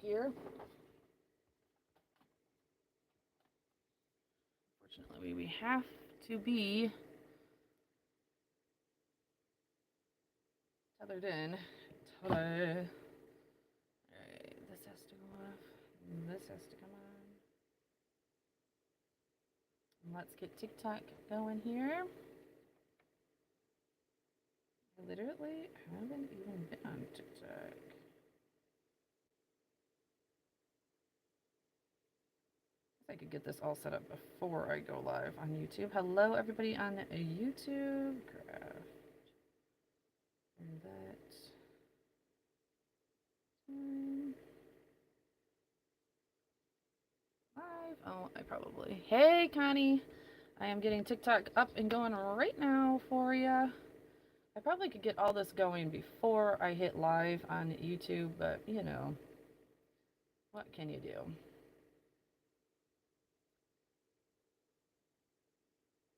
here. Fortunately, we have to be tethered in. Alright, this has to go off. This has to come on. Let's get TikTok going here. I literally haven't even been on TikTok. I could get this all set up before I go live on YouTube. Hello, everybody on YouTube. Craft. And that. Live. Oh, I probably. Hey, Connie. I am getting TikTok up and going right now for you. I probably could get all this going before I hit live on YouTube, but you know, what can you do?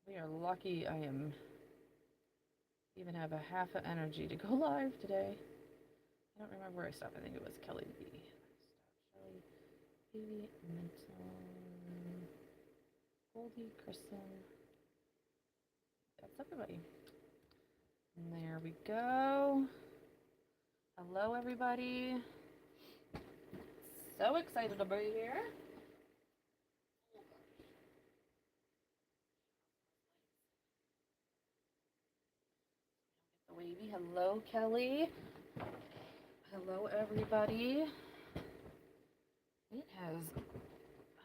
We are lucky I am even have a half of energy to go live today. I don't remember where I stopped. I think it was Kelly B. Kelly B. Mental. Goldie, Kristen. That's everybody. And there we go. Hello, everybody. So excited to be here. The wavy. Hello, Kelly. Hello, everybody. It has.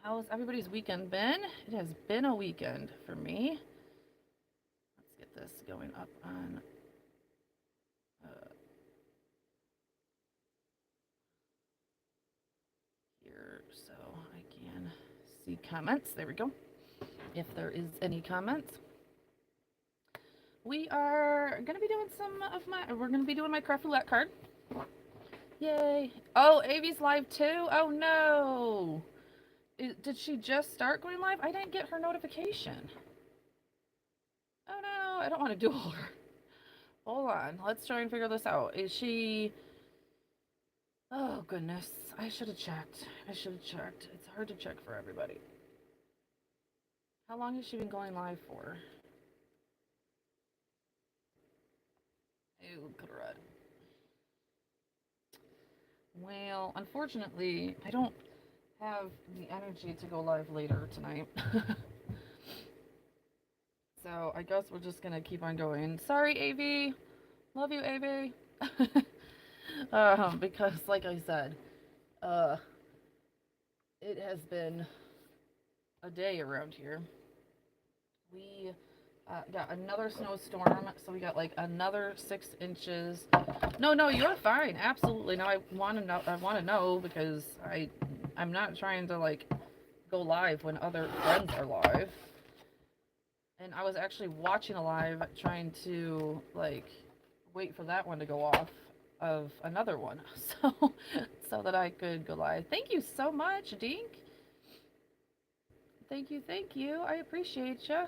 How's everybody's weekend been? It has been a weekend for me. Let's get this going up on here so I can see comments. There we go. If there is any comments. We are going to be doing we're going to be doing my craft roulette card. Yay. Oh, Avi's live too? Oh no. Did she just start going live? I didn't get her notification. Oh no, I don't want to duel her. Hold on, let's try and figure this out. Is she... Oh goodness, I should have checked. It's hard to check for everybody. How long has she been going live for? Oh, crud. Well, unfortunately, I don't have the energy to go live later tonight. So I guess we're just gonna keep on going. Sorry, AV. Love you, AV. Because, like I said, it has been a day around here. We got another snowstorm, so we got like another 6 inches. No, you're fine. Absolutely. No, I want to know because I'm not trying to like go live when other friends are live. And I was actually watching a live trying to like wait for that one to go off of another one so that I could go live. Thank you so much, Dink. Thank you. I appreciate you.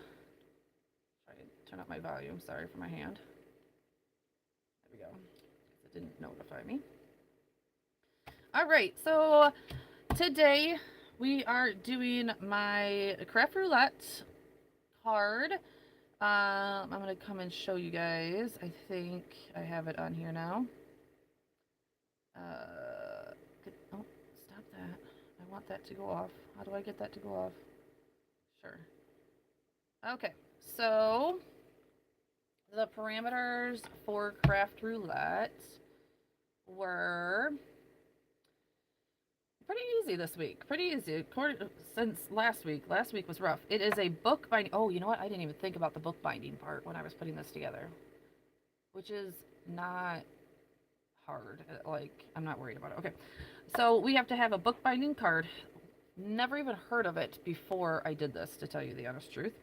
Try to turn up my volume. Sorry for my hand. There we go. It didn't notify me. All right, so today we are doing my craft roulette card. I'm gonna come and show you guys. I think I have it on here now. Oh, stop that. I want that to go off. How do I get that to go off? Sure. Okay, so the parameters for craft roulette were pretty easy this week. Pretty easy. Since last week. Last week was rough. It is a book binding. Oh, you know what? I didn't even think about the book binding part when I was putting this together. Which is not hard. Like, I'm not worried about it. Okay. So we have to have a book binding card. Never even heard of it before I did this, to tell you the honest truth.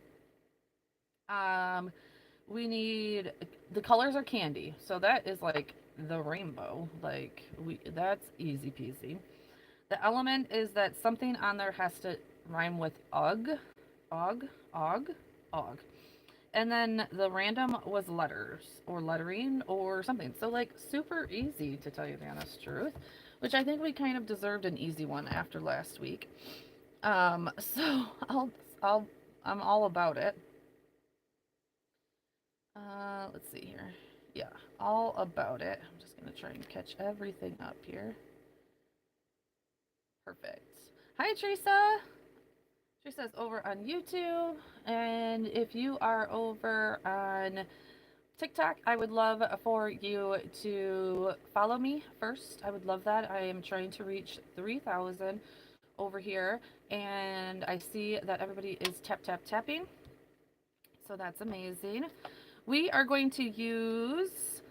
We need... The colors are candy. So that is like the rainbow. Like, that's easy peasy. The element is that something on there has to rhyme with og. And then the random was letters or lettering or something. So like super easy, to tell you the honest truth. which I think we kind of deserved an easy one after last week. So I'll, I'm all about it. Let's see here. Yeah, all about it. I'm just gonna try and catch everything up here. Perfect. Hi, Teresa. Teresa's over on YouTube, and if you are over on TikTok, I would love for you to follow me first. I would love that. I am trying to reach 3,000 over here, and I see that everybody is tapping, so that's amazing. We are going to use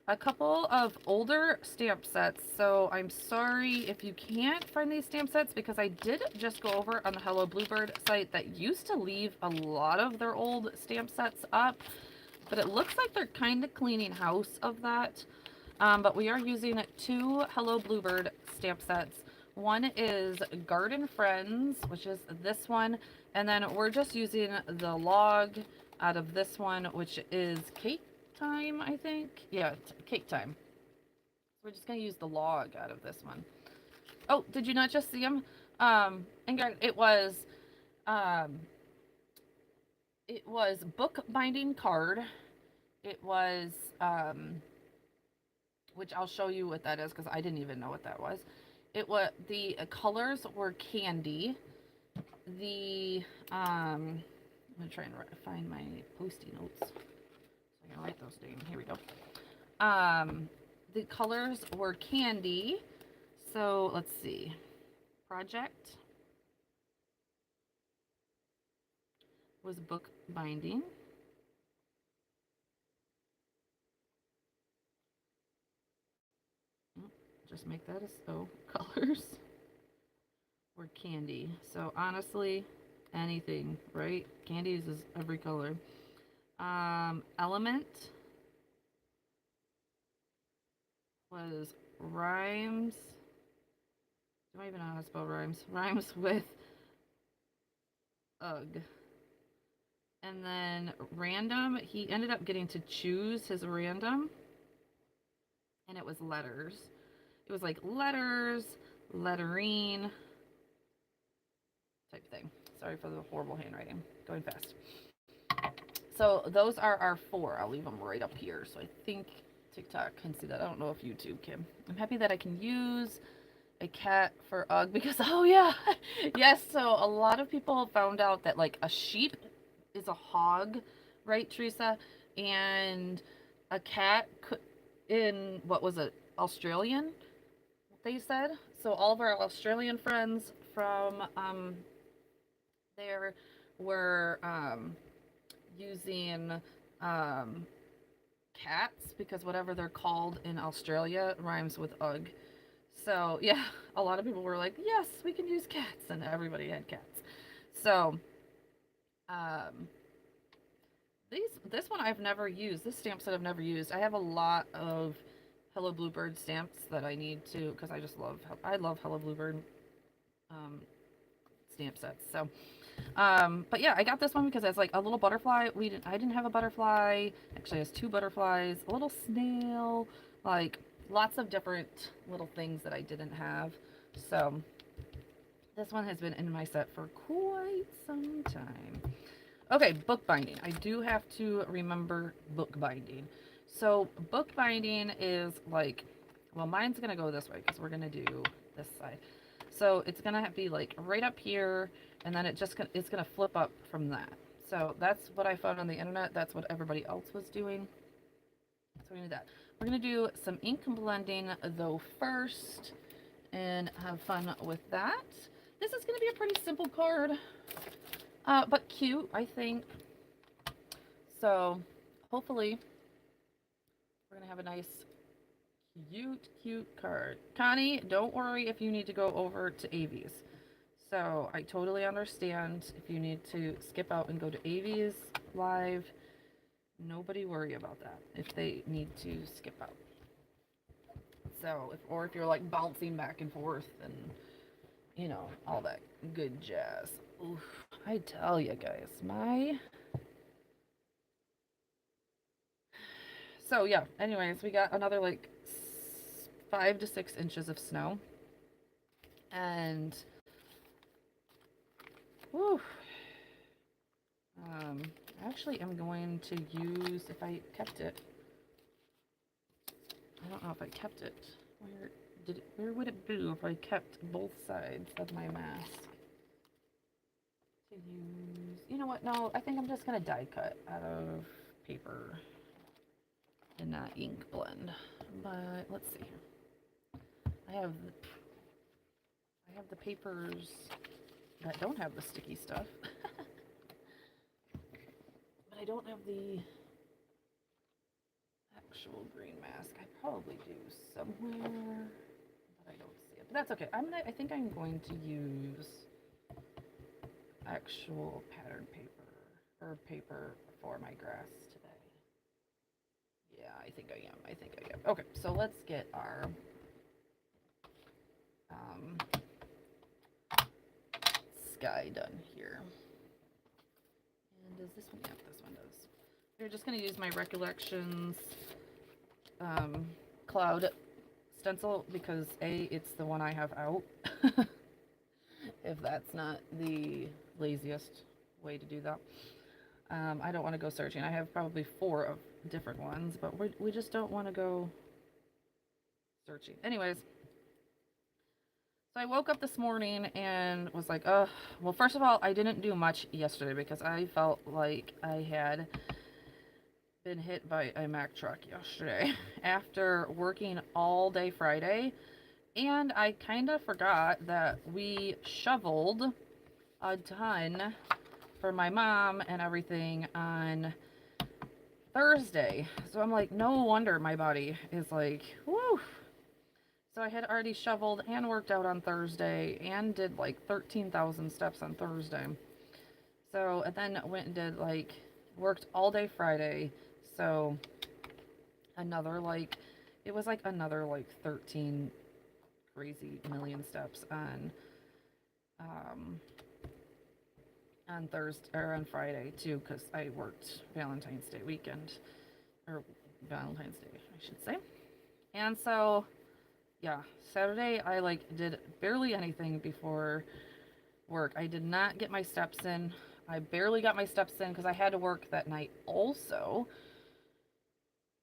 a couple of older stamp sets, so I'm sorry if you can't find these stamp sets, because I did just go over on the Hello Bluebird site that used to leave a lot of their old stamp sets up, but it looks like they're kind of cleaning house of that. But we are using 2 Hello Bluebird stamp sets. One is Garden Friends, which is this one, and then we're just using the log out of this one, which is Cake Time, I think. Yeah, Cake Time. We're just gonna use the log out of this one. Oh, did you not just see them? And um, it was bookbinding card. It was, which I'll show you what that is, because I didn't even know what that was. It was, the colors were candy. I'm gonna try and find my Post-it notes so I can write those down. Here we go. The colors were candy. So let's see. Project was book binding. Just make that as so. Colors were candy. So honestly, anything, right? Candy is every color. Element was rhymes. Do I even know how to spell rhymes? Rhymes with ugh. And then random, he ended up getting to choose his random, and it was letters. It was like letters, lettering type thing. Sorry for the horrible handwriting. Going fast. So those are our 4. I'll leave them right up here. So I think TikTok can see that. I don't know if YouTube can. I'm happy that I can use a cat for UGG because, oh yeah, yes. So a lot of people found out that like a sheep is a hog, right, Teresa? And a cat could, in what was it, Australian? They said. So all of our Australian friends from there were using cats because whatever they're called in Australia rhymes with UGG. So yeah, a lot of people were like, yes, we can use cats, and everybody had cats. So this one I've never used. This stamp set I've never used. I have a lot of Hello Bluebird stamps that I need to, because I love Hello Bluebird stamp sets. So but yeah, I got this one because it's like a little butterfly. I didn't have a butterfly. Actually, it has 2 butterflies, a little snail, like lots of different little things that I didn't have. So this one has been in my set for quite some time. Okay, bookbinding. I do have to remember bookbinding. So bookbinding is like, well, mine's gonna go this way because we're gonna do this side. So it's gonna be like right up here, and then it's gonna flip up from that. So that's what I found on the internet. That's what everybody else was doing. So we're gonna do that. We're gonna do some ink blending though first, and have fun with that. This is gonna be a pretty simple card, but cute, I think. So hopefully we're gonna have a nice cute card. Connie, don't worry if you need to go over to Avies. So I totally understand if you need to skip out and go to Avies live. Nobody worry about that if they need to skip out. So if you're like bouncing back and forth and you know all that good jazz. Oof, I tell you guys, so yeah. Anyways, we got another like 5 to 6 inches of snow. And, whew, actually I'm going to use, if I kept it, I don't know if I kept it. Where would it be if I kept both sides of my mask? To use, you know what, no, I think I'm just gonna die cut out of paper and not ink blend. But let's see here. I have the papers that don't have the sticky stuff. But I don't have the actual green mask. I probably do somewhere, but I don't see it. But that's okay. I think I'm going to use actual pattern paper or paper for my grass today. Yeah, I think I am. Okay, so let's get our sky done here. And does this one? Yeah, this one does. We're just going to use my Recollections cloud stencil because A, it's the one I have out. If that's not the laziest way to do that. I don't want to go searching. I have probably 4 of different ones, but we just don't want to go searching. Anyways, so I woke up this morning and was like, well, first of all, I didn't do much yesterday because I felt like I had been hit by a Mack truck yesterday after working all day Friday. And I kind of forgot that we shoveled a ton for my mom and everything on Thursday. So I'm like, no wonder my body is like, woo. So I had already shoveled and worked out on Thursday and did like 13,000 steps on Thursday. So, and then went and did like, worked all day Friday. So another like, it was like another like 13 crazy million steps on Thursday or on Friday too, because I worked Valentine's Day weekend, or Valentine's Day I should say. And so yeah, Saturday I like did barely anything before work. I did not get my steps in. I barely got my steps in because I had to work that night also,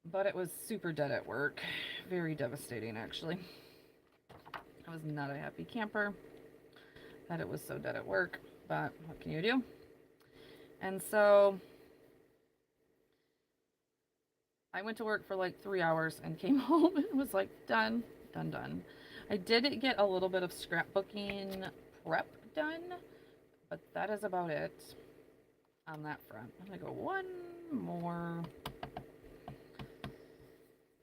but it was super dead at work. Very devastating actually. I was not a happy camper that it was so dead at work, but what can you do? And so I went to work for like 3 hours and came home and was like, done. I did get a little bit of scrapbooking prep done, but that is about it on that front. I'm gonna go one more.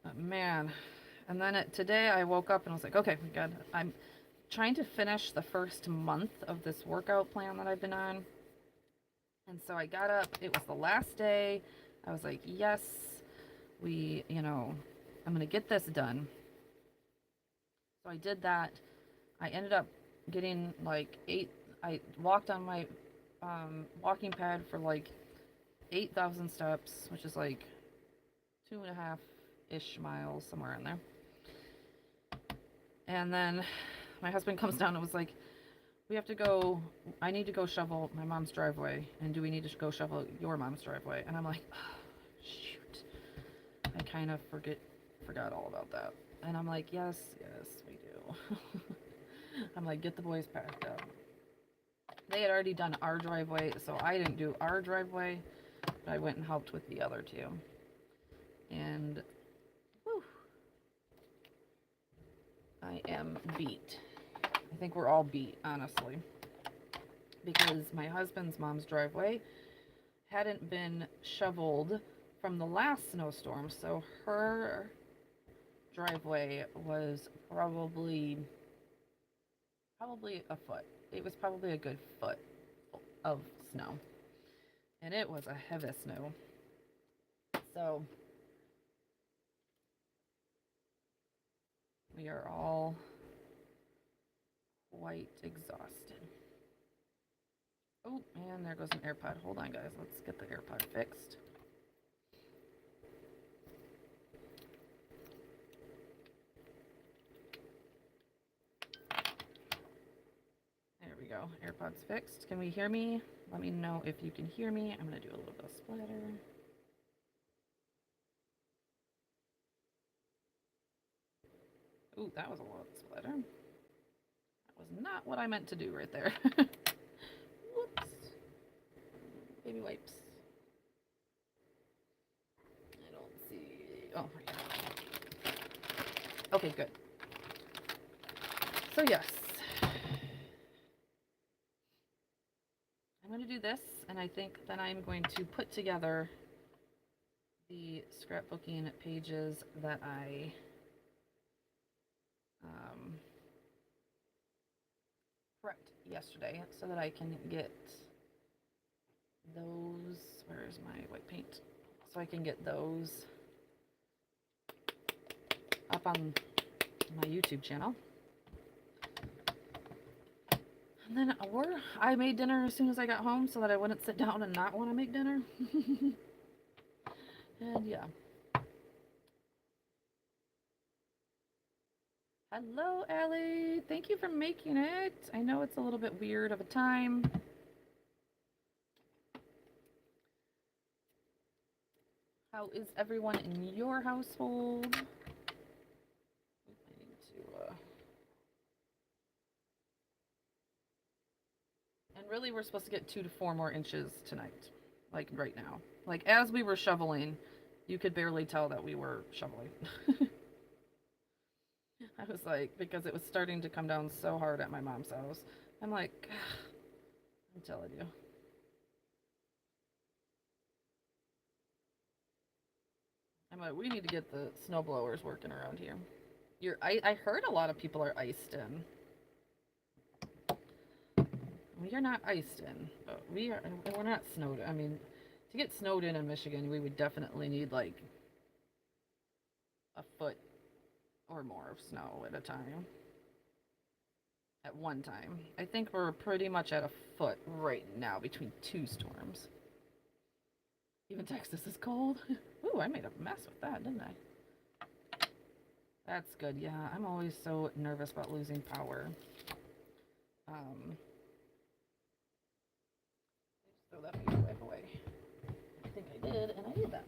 But man, and then today I woke up and I was like, okay, good. I'm trying to finish the first month of this workout plan that I've been on. And so I got up, it was the last day. I was like, yes, I'm gonna get this done. So I did that. I ended up getting like I walked on my walking pad for like 8,000 steps, which is like 2.5-ish miles, somewhere in there. And then my husband comes down and was like, I need to go shovel my mom's driveway. And do we need to go shovel your mom's driveway? And I'm like, oh, shoot. I kind of forgot all about that. And I'm like, yes, we do. I'm like, get the boys packed up. They had already done our driveway, so I didn't do our driveway, but I went and helped with the other two. And, whew, I am beat. I think we're all beat, honestly. Because my husband's mom's driveway hadn't been shoveled from the last snowstorm, so her driveway was probably a foot. It was probably a good foot of snow. And it was a heavy snow. So we are all quite exhausted. Oh, and there goes an AirPod. Hold on, guys. Let's get the AirPod fixed. go. AirPods fixed. Can we hear me? Let me know if you can hear me. I'm going to do a little bit of splatter. Ooh, that was a lot of splatter. That was not what I meant to do right there. Whoops. Baby wipes. I don't see. Oh, right. Okay, good. So yes, I'm going to do this, and I think then I'm going to put together the scrapbooking pages that I prepped yesterday so that I can get those. Where's my white paint? So I can get those up on my YouTube channel. And then I made dinner as soon as I got home so that I wouldn't sit down and not want to make dinner. And yeah. Hello, Allie. Thank you for making it. I know it's a little bit weird of a time. How is everyone in your household? I need to, and really, we're supposed to get 2 to 4 more inches tonight. Like right now. Like as we were shoveling, you could barely tell that we were shoveling. I was like, because it was starting to come down so hard at my mom's house. I'm like, I'm telling you. I'm like, we need to get the snow blowers working around here. I heard a lot of people are iced in. We are not iced in, but we're not snowed in. I mean, to get snowed in Michigan, we would definitely need like a foot or more of snow at a time. At one time. I think we're pretty much at a foot right now between 2 storms. Even Texas is cold. Ooh, I made a mess with that, didn't I? That's good. Yeah, I'm always so nervous about losing power. Just throw that piece of wipe away. I think I did, and I did that.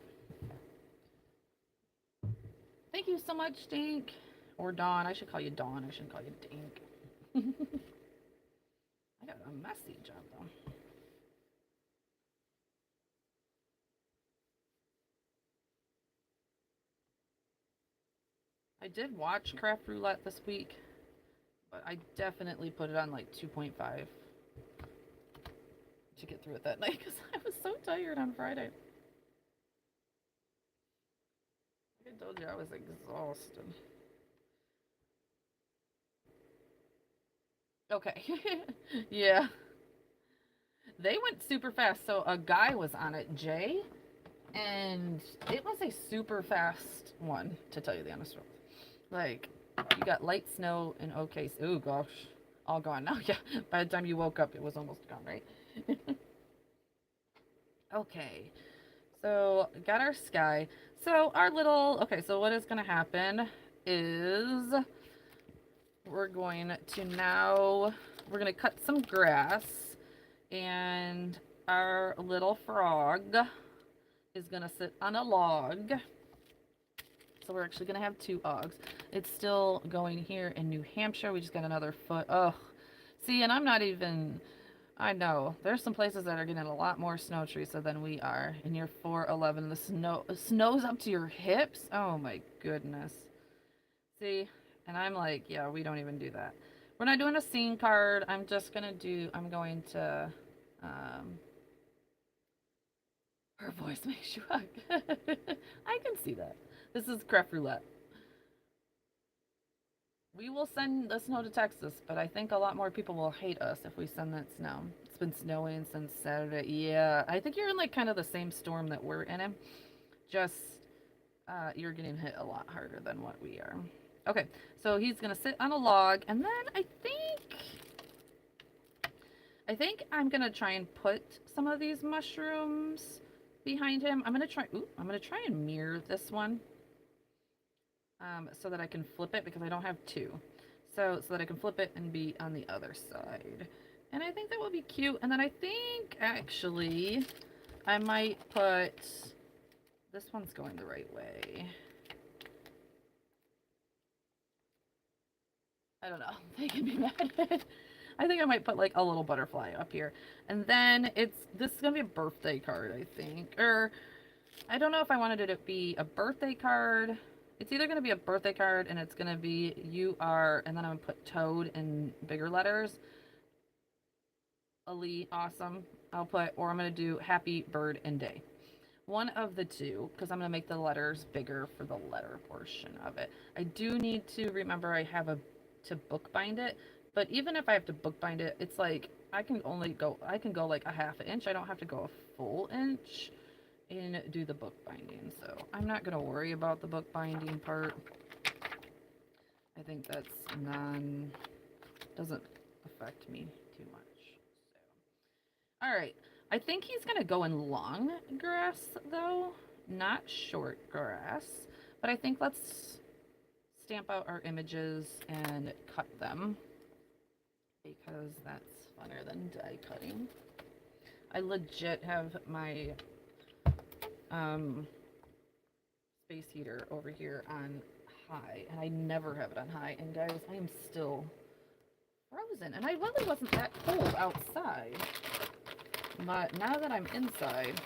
Thank you so much, Dink. Or Dawn. I should call you Dawn. I shouldn't call you Dink. I got a messy job, though. I did watch Craft Roulette this week, but I definitely put it on like 2.5 to get through it that night because I was so tired on Friday. Like I told you, I was exhausted. Okay. Yeah. They went super fast. So a guy was on it, Jay, and it was a super fast one, to tell you the honest truth. Like, you got light snow and okay. Oh gosh, all gone now. Yeah, by the time you woke up, it was almost gone, right? Okay, so got our sky. So our little, okay, so what is going to happen is we're going to cut some grass, and our little frog is going to sit on a log. So we're actually going to have 2 ogs. It's still going here in New Hampshire. We just got another foot. Oh, see, and I'm not even, I know. There's some places that are getting a lot more snow, Teresa, than we are. And you're 4'11". The snow's up to your hips. Oh, my goodness. See, and I'm like, yeah, we don't even do that. We're not doing a scene card. I'm going to, her voice makes you hug. I can see that. This is Craft Roulette. We will send the snow to Texas, but I think a lot more people will hate us if we send that snow. It's been snowing since Saturday. Yeah, I think you're in like kind of the same storm that we're in. Just you're getting hit a lot harder than what we are. Okay, so he's gonna sit on a log, and then I think I'm gonna try and put some of these mushrooms behind him. I'm gonna try and mirror this one. So that I can flip it because I don't have 2. So that I can flip it and be on the other side. And I think that would be cute. And then I think, actually, I might put... This one's going the right way. I don't know. They can be mad. I think I might put like a little butterfly up here. And then this is going to be a birthday card, I think. Or, I don't know if I wanted it to be a birthday card. It's either going to be a birthday card and it's going to be you are, and then I'm going to put Toad in bigger letters. Elite, awesome. I'll put, or I'm going to do happy bird and day. One of the two, because I'm going to make the letters bigger for the letter portion of it. I do need to remember I have to bookbind it, but even if I have to bookbind it, it's like I can go like a half an inch. I don't have to go a full inch and do the bookbinding. So I'm not going to worry about the bookbinding part. I think that's doesn't affect me too much. So, all right. I think he's going to go in long grass, though, not short grass. But I think let's stamp out our images and cut them, because that's funner than die cutting. I legit have my space heater over here on high, and I never have it on high. And guys, I am still frozen, and I really wasn't that cold outside. But now that I'm inside,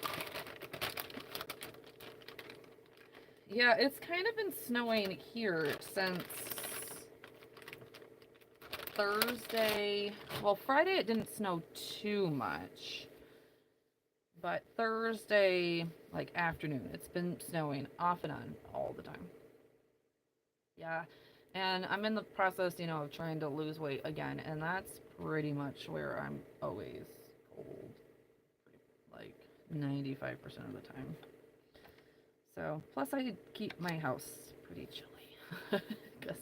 yeah, it's kind of been snowing here since Thursday. Well, Friday it didn't snow too much, but Thursday, like afternoon, it's been snowing off and on all the time. Yeah, and I'm in the process, of trying to lose weight again, and that's pretty much where I'm always cold. Like 95% of the time. So, plus I keep my house pretty chilly because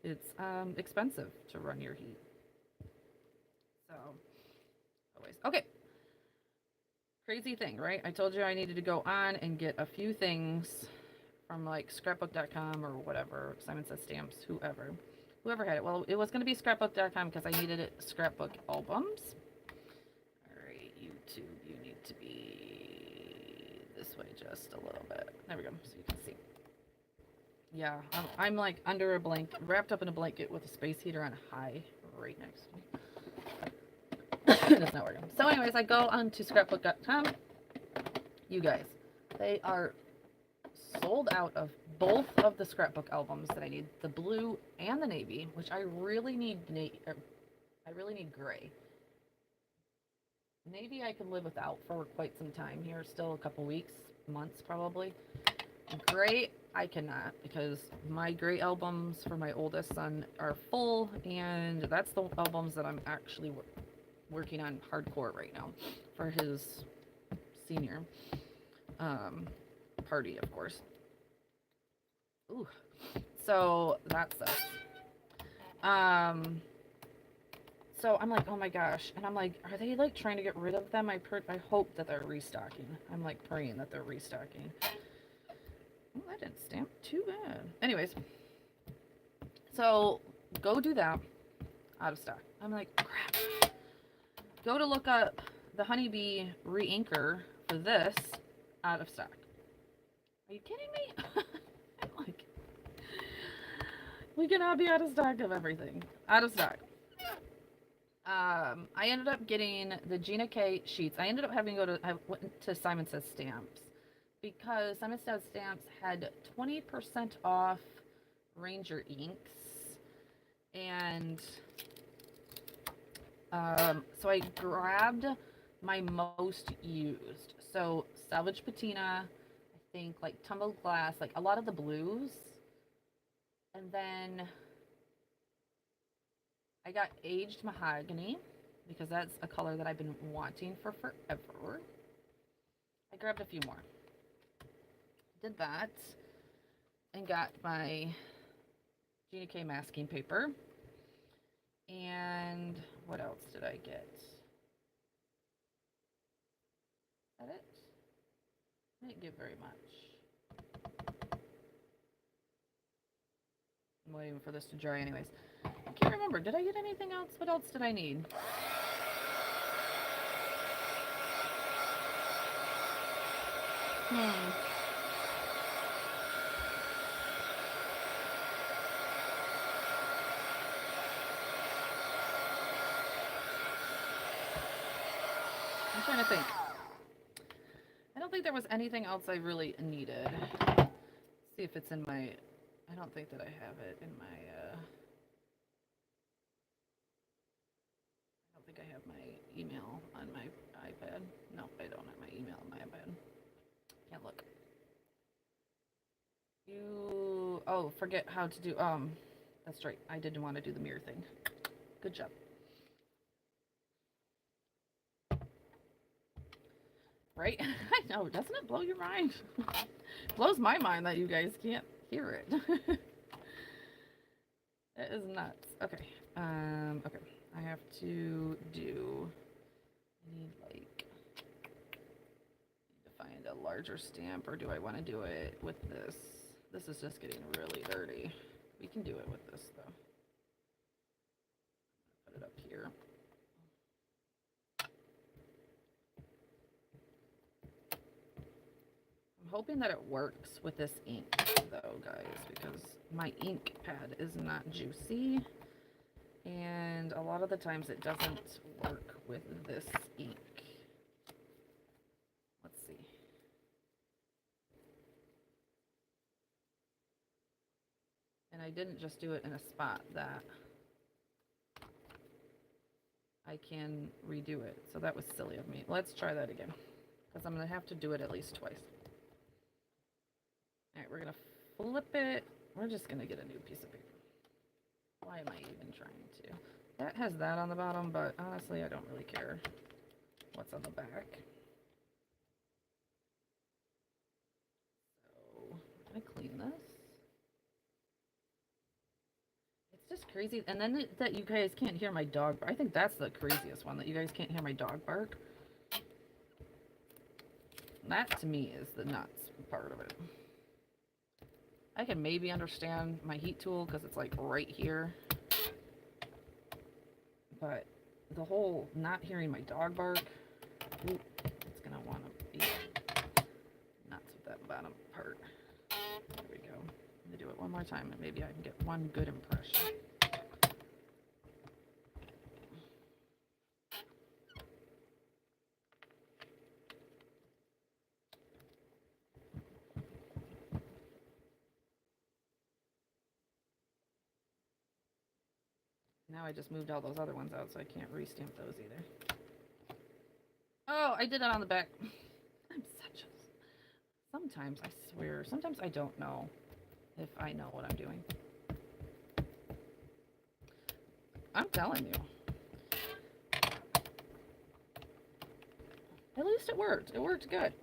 it's expensive to run your heat. So, always. Okay. Crazy thing, right? I told you I needed to go on and get a few things from like scrapbook.com or whatever, Simon Says Stamps, whoever had it. Well, it was going to be scrapbook.com because I needed scrapbook albums. YouTube, you need to be this way just a little bit. There we go, so you can see. Yeah, I'm like under a blanket, wrapped up in a blanket with a space heater on high right next to me. It's not working. So anyways, I go on to scrapbook.com. You guys, they are sold out of both of the scrapbook albums that I need, the blue and the navy, which I really need gray. Navy I can live without for quite some time here, still a couple weeks, months probably. Gray I cannot, because my gray albums for my oldest son are full, and that's the albums that I'm actually working on hardcore right now for his senior party, of course. Ooh, so that sucks. So I'm like, oh my gosh. And I'm like, are they like trying to get rid of them? I hope that they're restocking. I'm like praying that they're restocking. Oh, that didn't stamp too bad. Anyways, so go do that. Out of stock. I'm like, crap. Go to look up the Honeybee re-inker for this. Out of stock. Are you kidding me? I'm like, we cannot be out of stock of everything. Out of stock. I ended up getting the Gina K sheets. I ended up having to I went to Simon Says Stamps because Simon Says Stamps had 20% off Ranger inks, and so I grabbed my most used. So Salvage Patina, I think, like Tumbled Glass, like a lot of the blues, and then I got Aged Mahogany, because that's a color that I've been wanting for forever. I grabbed a few more. Did that. And got my Gina K masking paper. And what else did I get? Is that it? I didn't get very much. I'm waiting for this to dry anyways. I can't remember remember. Did I get anything else? What else did I need? Hmm. I'm trying to think. I don't think there was anything else I really needed. See if it's in my... I don't think that I have it in my... I don't think I have my email on my iPad. No, I don't have my email on my iPad. Can't look. You... Oh, forget how to do... That's right. I didn't want to do the mirror thing. Good job. Right? I know. Doesn't it blow your mind? Blows my mind that you guys can't hear it. It is nuts. Okay. Okay. I have to do... I need, like... to find a larger stamp, or do I want to do it with this? This is just getting really dirty. We can do it with this, though. Put it up here. I'm hoping that it works with this ink, though, guys, because my ink pad is not juicy, and a lot of the times it doesn't work with this ink. Let's see. And I didn't just do it in a spot that I can redo it, so that was silly of me. Let's try that again, because I'm going to have to do it at least twice. Alright, we're going to flip it. We're just going to get a new piece of paper. Why am I even trying to? That has that on the bottom, but honestly, I don't really care what's on the back. So, I'm going to clean this. It's just crazy. And then that you guys can't hear my dog bark. I think that's the craziest one, that you guys can't hear my dog bark. That, to me, is the nuts part of it. I can maybe understand my heat tool because it's like right here. But the whole not hearing my dog bark, ooh, it's going to want to be nuts with that bottom part. There we go. I'm going to do it one more time and maybe I can get one good impression. Now I just moved all those other ones out, so I can't re-stamp those either. Oh, I did that on the back. I'm such a... Sometimes, I swear, sometimes I don't know if I know what I'm doing. I'm telling you. At least it worked. It worked good.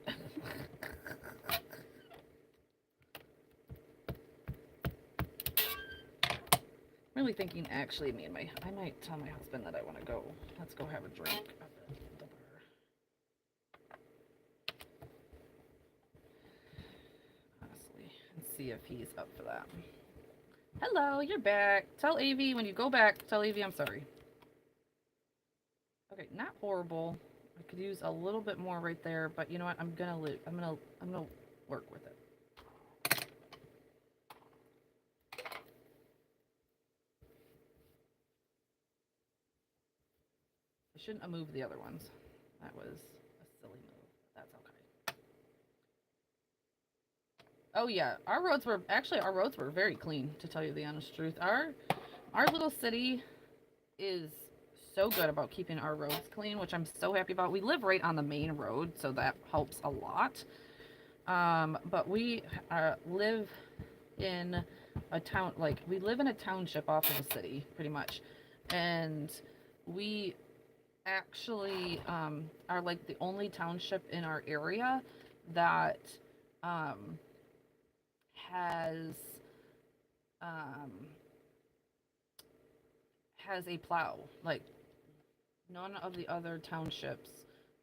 Really thinking, actually, I might tell my husband that I want to go. Let's go have a drink at the bar. Honestly, and see if he's up for that. Hello, you're back. Tell Avi when you go back. Tell Avi I'm sorry. Okay, not horrible. I could use a little bit more right there, but you know what? I'm gonna work with it. I shouldn't have moved the other ones. That was a silly move. That's okay. Oh yeah, our roads were very clean, to tell you the honest truth. Our little city is so good about keeping our roads clean, which I'm so happy about. We live right on the main road, so that helps a lot. But we live in a town, like we live in a township off of the city, pretty much, and we actually are like the only township in our area that has a plow. Like none of the other townships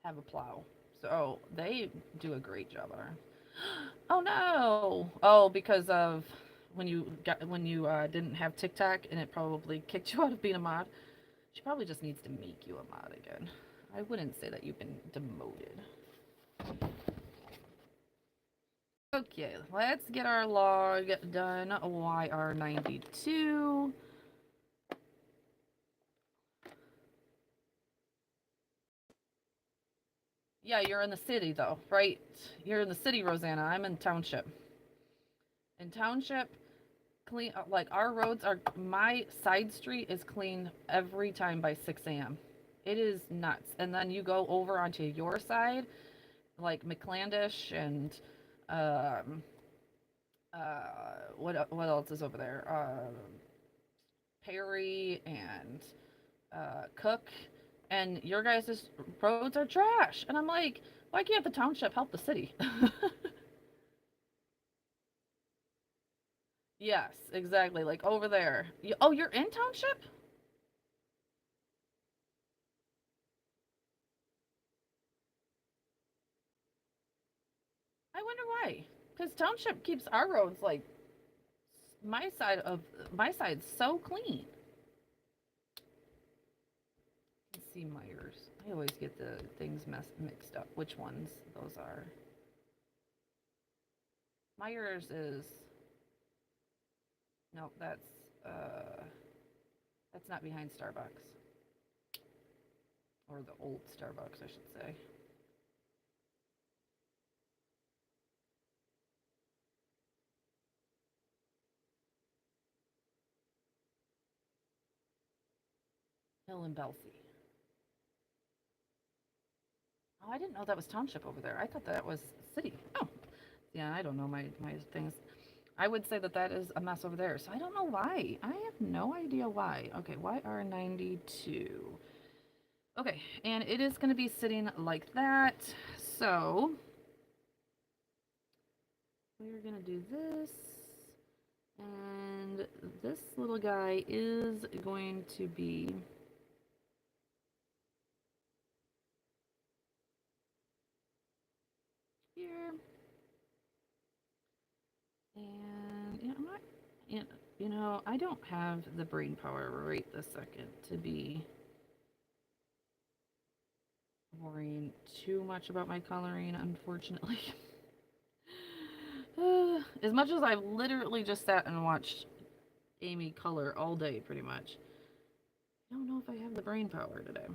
have a plow, so they do a great job on our... Oh no! Oh, because of when you didn't have TikTok and it probably kicked you out of being a mod. She probably just needs to make you a mod again. I wouldn't say that you've been demoted. Okay, let's get our log done. YR92. Yeah, you're in the city though, right? You're in the city, Rosanna. I'm in township. In township, clean like our roads are. My side street is clean every time by 6 a.m. It is nuts. And then you go over onto your side, like McClandish and um, what else is over there? Perry and Cook, and your guys' roads are trash. And I'm like, why can't the township help the city? Yes, exactly. Like over there. Oh, you're in township? I wonder why. Because township keeps our roads like my side of my side's so clean. Let's see Myers. I always get the things mixed up. Which ones those are? Myers is no, that's not behind Starbucks. Or the old Starbucks, I should say. Hill and Belsey. Oh, I didn't know that was township over there. I thought that was city. Oh, yeah, I don't know my things. I would say that that is a mess over there. So I don't know why. I have no idea why. Okay, YR92. Okay, and it is going to be sitting like that. So we're going to do this. And this little guy is going to be here. And yeah, I'm not, you know, I don't have the brain power right this second to be worrying too much about my coloring, unfortunately. As much as I've literally just sat and watched Amy color all day, pretty much, I don't know if I have the brain power today.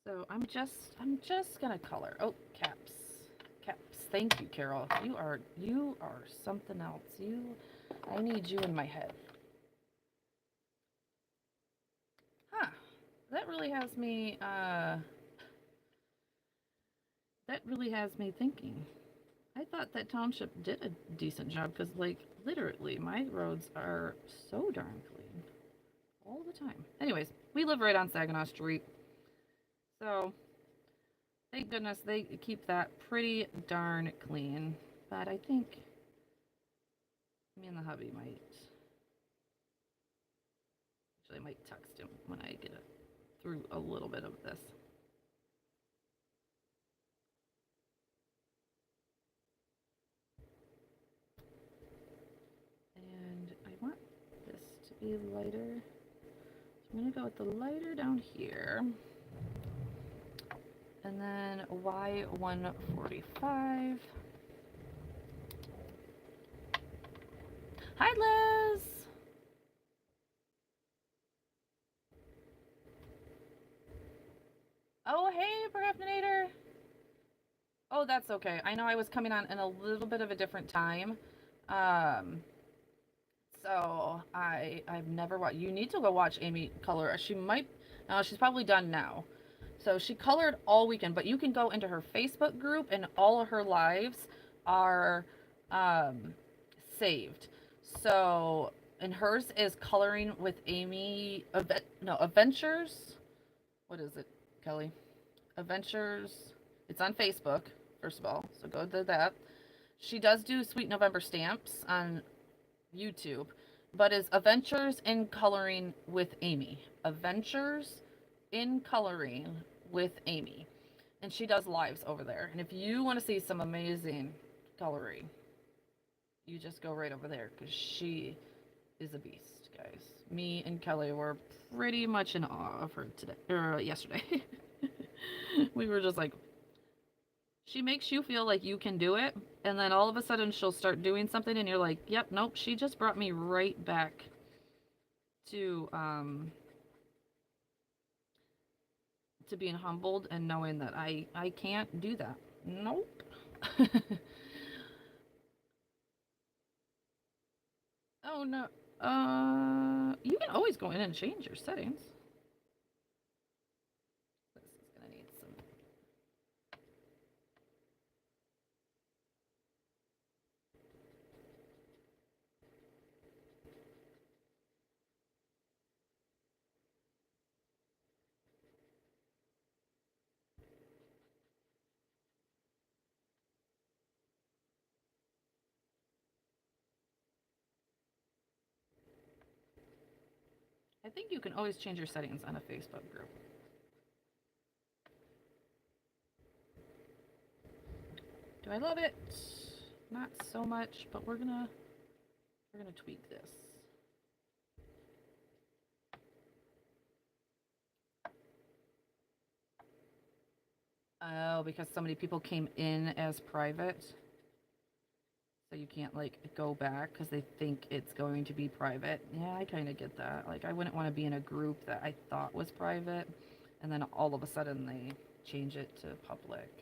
So I'm just gonna color. Oh, caps. Caps. Thank you, Carol. You are something else. I need you in my head. Huh. That really has me thinking. I thought that township did a decent job because, like, literally, my roads are so darn clean all the time. Anyways, we live right on Saginaw Street, so thank goodness they keep that pretty darn clean. But I think me and the hubby might text him when I get through a little bit of this. And I want this to be lighter. So I'm gonna go with the lighter down here. And then Y145. Hi, Liz! Oh, hey, Procrastinator! Oh, that's okay. I know I was coming on in a little bit of a different time. Um, so I've never watched. You need to go watch Amy color. She might. No, she's probably done now. So she colored all weekend, but you can go into her Facebook group and all of her lives are um, saved. So, and hers is coloring with Amy. No, Adventures. What is it, Kelly? Adventures. It's on Facebook, first of all. So go to that. She does do Sweet November stamps on YouTube, but is Adventures in Coloring with Amy. Adventures in Coloring with Amy. And she does lives over there. And if you want to see some amazing coloring, you just go right over there because she is a beast, guys. Me and Kelly were pretty much in awe of her today or yesterday. We were just like, she makes you feel like you can do it, and then all of a sudden she'll start doing something, and you're like, "Yep, nope." She just brought me right back to being humbled and knowing that I can't do that. Nope. Oh no. You can always go in and change your settings. This is gonna need some. I think you can always change your settings on a Facebook group. Do I love it? Not so much, but we're gonna tweak this. Oh, because so many people came in as private. So you can't like go back because they think it's going to be private. Yeah, I kind of get that. Like I wouldn't want to be in a group that I thought was private and then all of a sudden they change it to public.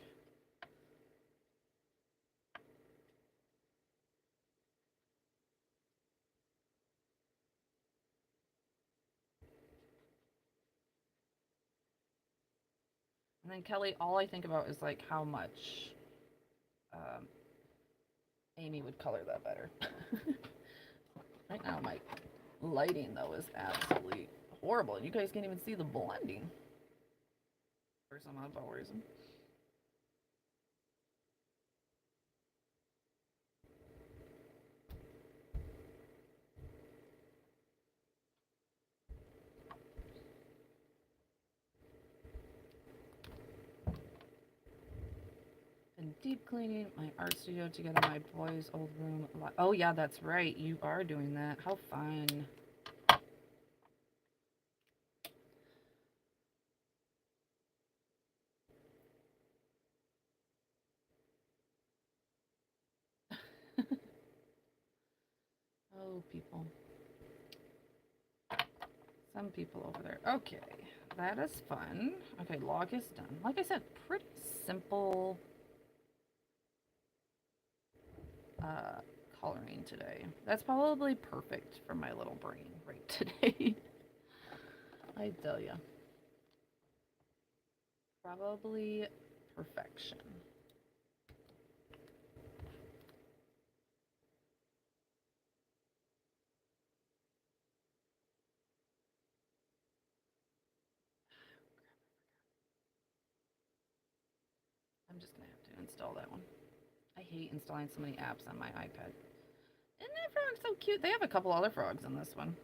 And then Kelly, all I think about is like how much um, Amy would color that better. Right now my lighting though is absolutely horrible. You guys can't even see the blending for some odd reason. Been deep cleaning my art studio to get in my boys' old room. Oh yeah, that's right. You are doing that. How fun. Oh, people. Some people over there. Okay, that is fun. Okay, log is done. Like I said, pretty simple uh, coloring today. That's probably perfect for my little brain right today. I tell ya. Probably perfection. I'm just gonna have to install that one. I hate installing so many apps on my iPad. Isn't that frog so cute? They have a couple other frogs in this one.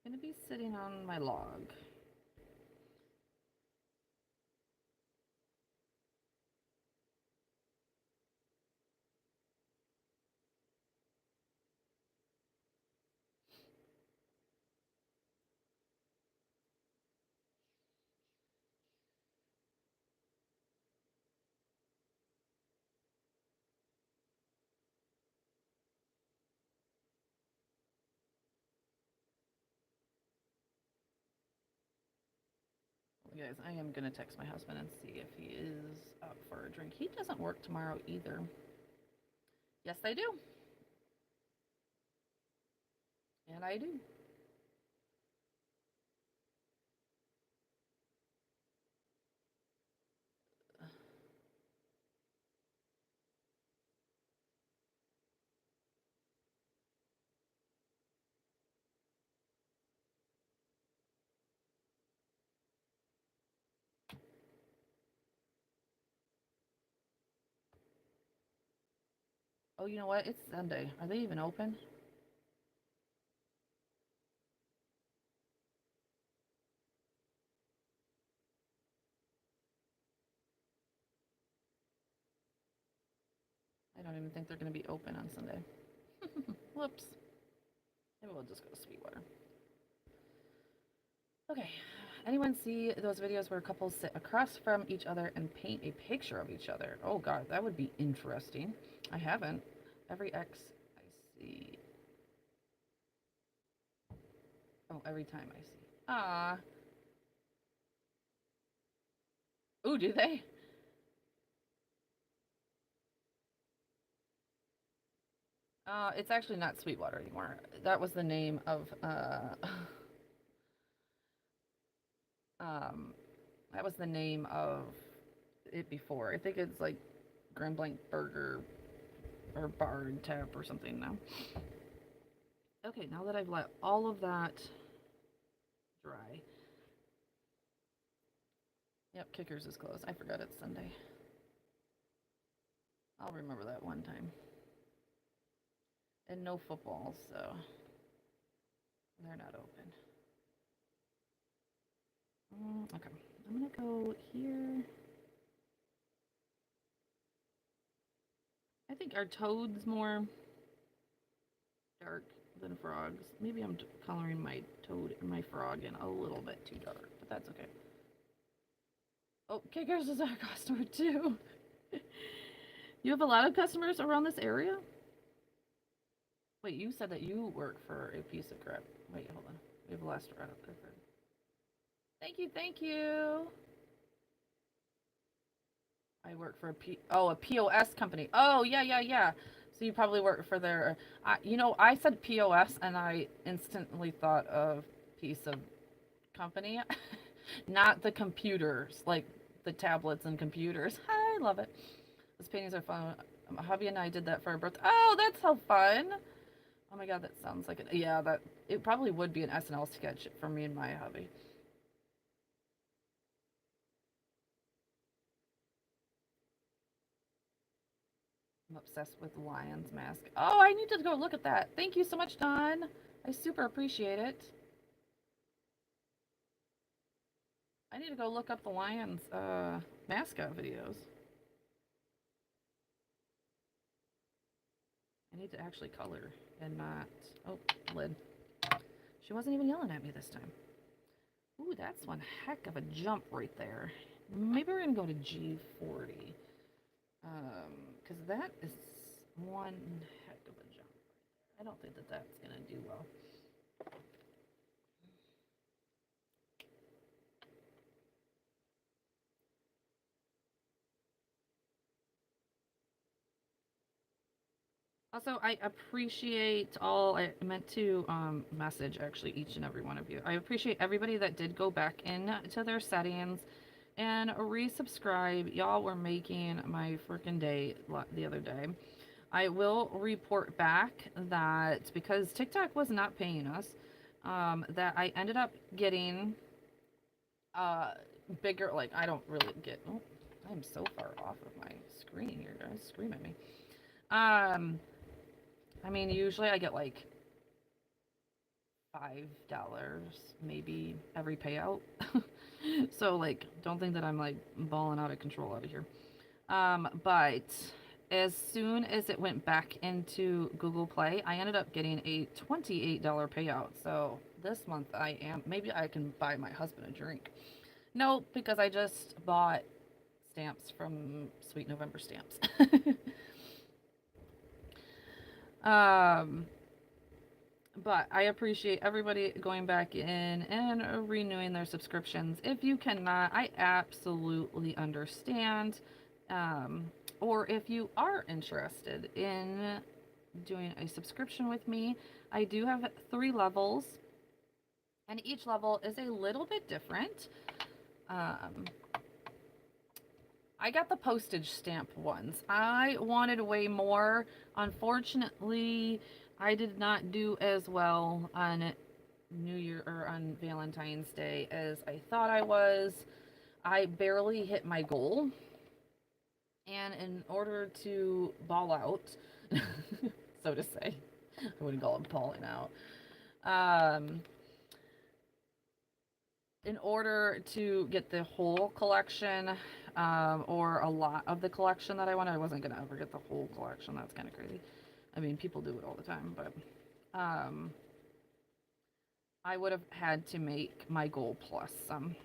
It's gonna be sitting on my log. You guys, I am gonna text my husband and see if he is up for a drink. He doesn't work tomorrow either. Yes, I do. And I do. Oh, you know what? It's Sunday. Are they even open? I don't even think they're going to be open on Sunday. Whoops. Maybe we'll just go to Sweetwater. Okay. Anyone see those videos where couples sit across from each other and paint a picture of each other? Oh god, that would be interesting. I haven't. Every ex I see. Oh, every time I see. Ah. Ooh, do they? It's actually not Sweetwater anymore. That was the name of um that was the name of it before. I think it's like Grand Blanc Burger or Bar and Tap or something now. Okay, now that I've let all of that dry. Yep, Kickers is closed. I forgot it's Sunday. I'll remember that one time. And no football, so they're not open. Okay, I'm gonna go here. I think our toad's more dark than frogs. Maybe I'm coloring my toad and my frog in a little bit too dark, but that's okay. Oh, Kickers is our customer too. You have a lot of customers around this area? Wait, you said that you work for a piece of crap. Wait, hold on. We have a last right up there. Thank you, thank you. I work for a POS company. Oh, yeah, yeah, yeah. So you probably work for their, you know, I said POS and I instantly thought of piece of company, not the computers, like the tablets and computers. I love it. Those paintings are fun. My hubby and I did that for our birthday. Oh, that's so fun. Oh my god, that sounds like it. Yeah, that it probably would be an SNL sketch for me and my hubby. I'm obsessed with Lion's Mask. Oh, I need to go look at that. Thank you so much, Don. I super appreciate it. I need to go look up the Lion's mascot videos. I need to actually color and not. Oh, lid. She wasn't even yelling at me this time. Ooh, that's one heck of a jump right there. Maybe we're gonna go to G40. Because that is one heck of a jump. I don't think that that's gonna do well. Also, I appreciate all, I meant to message actually each and every one of you. I appreciate everybody that did go back into their settings and resubscribe. Y'all were making my freaking day the other day. I will report back that because TikTok was not paying us, that I ended up getting uh, bigger, like I don't really get, oh, I'm so far off of my screen here, guys, scream at me. I mean, usually I get like $5 maybe every payout. So like, don't think that I'm like balling out of control out of here. But as soon as it went back into Google Play, I ended up getting a $28 payout. So this month maybe I can buy my husband a drink. No, because I just bought stamps from Sweet November Stamps. um, but I appreciate everybody going back in and renewing their subscriptions. If you cannot, I absolutely understand. Or if you are interested in doing a subscription with me, I do have 3 levels, and each level is a little bit different. I got the postage stamp ones. I wanted way more. Unfortunately, I did not do as well on New Year or on Valentine's Day as I thought I was. I barely hit my goal. And in order to ball out, so to say. I wouldn't call them falling out. Um, in order to get the whole collection, or a lot of the collection that I wanted, I wasn't gonna ever get the whole collection. That's kind of crazy. I mean, people do it all the time, but I would have had to make my goal plus some.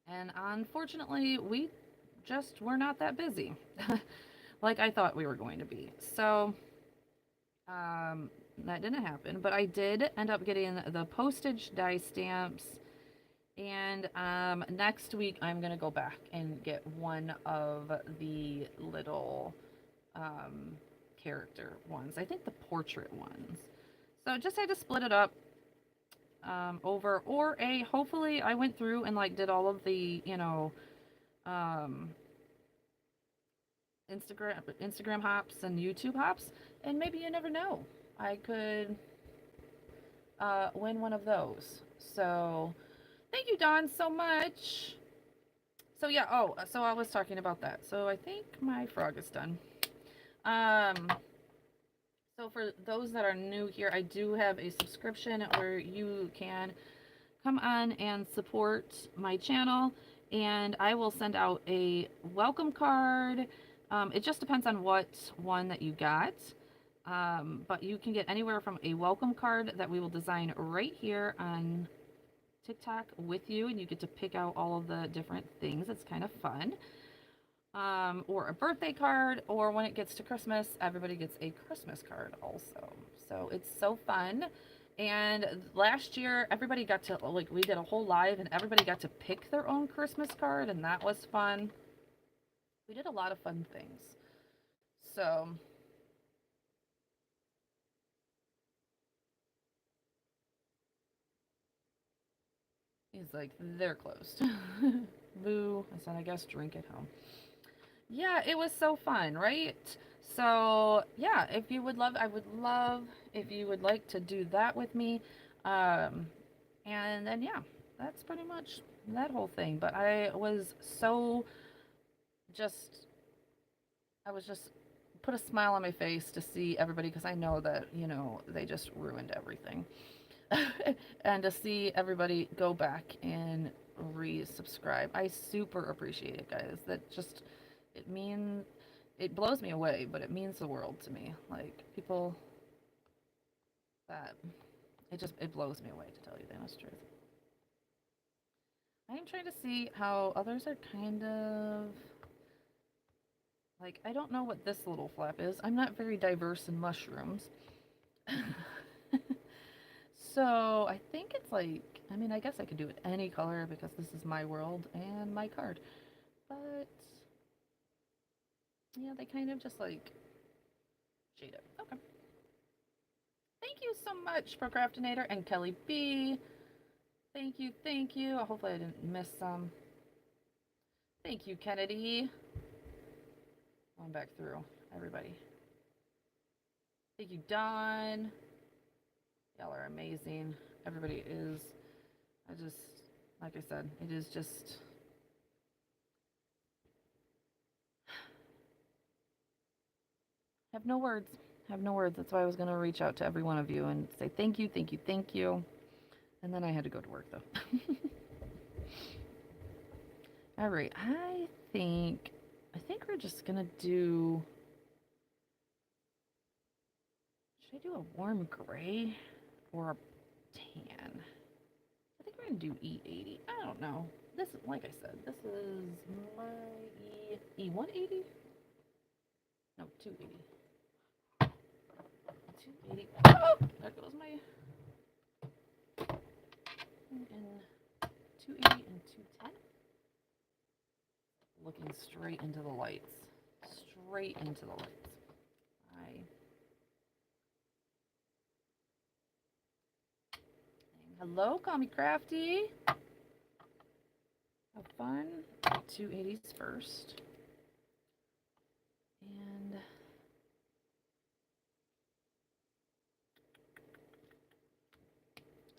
And unfortunately, we just were not that busy like I thought we were going to be. So that didn't happen, but I did end up getting the postage die stamps. And next week, I'm going to go back and get one of the little character ones. I think the portrait ones. So just had to split it up over, or hopefully I went through and like did all of the, um, Instagram hops and YouTube hops, and maybe you never know. I could win one of those. So thank you, Dawn, so much. So yeah, so I was talking about that. So I think my frog is done. So for those that are new here, I do have a subscription where you can come on and support my channel, and I will send out a welcome card. It just depends on what one that you got. But you can get anywhere from a welcome card that we will design right here on TikTok with you, and you get to pick out all of the different things. It's kind of fun. Or a birthday card, or when it gets to Christmas, everybody gets a Christmas card also. So it's so fun. And last year, everybody got to, like, we did a whole live, and everybody got to pick their own Christmas card, and that was fun. We did a lot of fun things. So he's like, they're closed. Boo. I said, I guess drink at home. Yeah, it was so fun, right? So yeah, if you would love, I would love if you would like to do that with me. Um, and then yeah, that's pretty much that whole thing. But I was so just, I was just put a smile on my face to see everybody, because I know that, they just ruined everything. And to see everybody go back and resubscribe, I super appreciate it, guys. That just, it means, it blows me away, but it means the world to me. Like, people that, it blows me away, to tell you the honest truth. I am trying to see how others are kind of, like, I don't know what this little flap is. I'm not very diverse in mushrooms. So I think it's like, I mean, I guess I could do it any color because this is my world and my card. But yeah, they kind of just like shade it. Okay. Thank you so much, Procrastinator and Kelly B. Thank you, thank you. Hopefully I didn't miss some. Thank you, Kennedy. Going back through everybody. Thank you, Dawn. Y'all are amazing. Everybody is, like I said, it is just, have no words. Have no words. That's why I was going to reach out to every one of you and say thank you, thank you, thank you. And then I had to go to work, though. All right. I think we're just going to do, should I do a warm gray or a tan? I think we're going to do E80. I don't know. This, like I said, this is my E180? No, 280. 280. Oh, there goes my. And 280 and 210. Looking straight into the lights. Straight into the lights. Hello, call me Crafty. Have fun. 280s first. And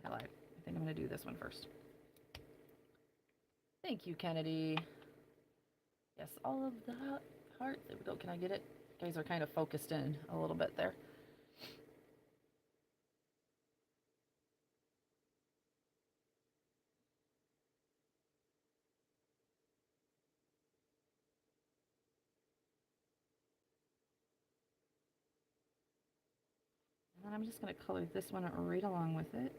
I lied. I think I'm going to do this one first. Thank you, Kennedy. Yes, all of the hearts. There we go. Can I get it? You guys are kind of focused in a little bit there. And I'm just going to color this one right along with it.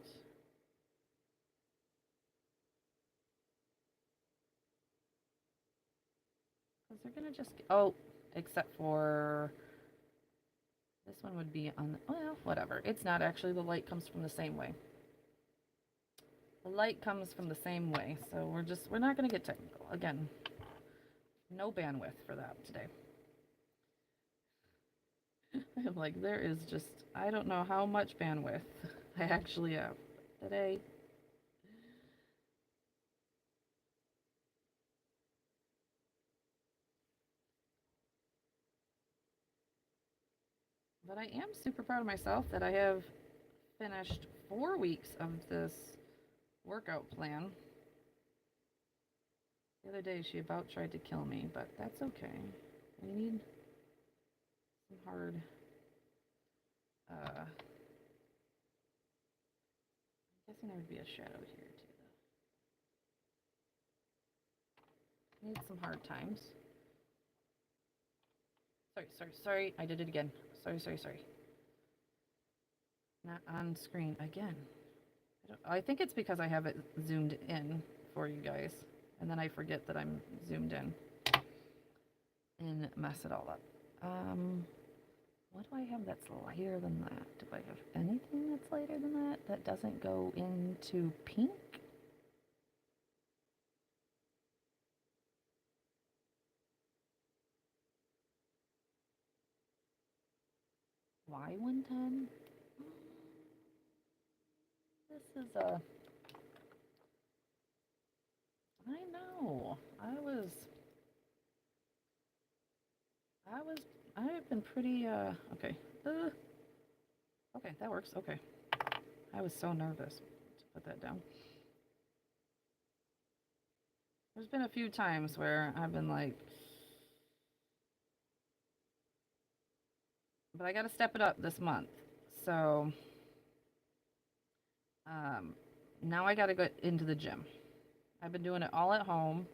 Because they're going to just, oh, except for this one would be on, well, whatever. It's not actually, the light comes from the same way. The light comes from the same way, so we're not going to get technical. Again, no bandwidth for that today. I'm like, there is just, I don't know how much bandwidth I actually have today. But I am super proud of myself that I have finished 4 weeks of this workout plan. The other day she about tried to kill me, but that's okay. We need some hard, I'm guessing there would be a shadow here too, though. Need some hard times. Sorry, I did it again. Sorry. Not on screen again. I think it's because I have it zoomed in for you guys, and then I forget that I'm zoomed in and mess it all up. What do I have that's lighter than that? Do I have anything that's lighter than that that doesn't go into pink? Y110? This is a... I know. I've been pretty, okay. Okay, that works. Okay. I was so nervous to put that down. There's been a few times where I've been like, but I got to step it up this month. So, now I got to go into the gym. I've been doing it all at home.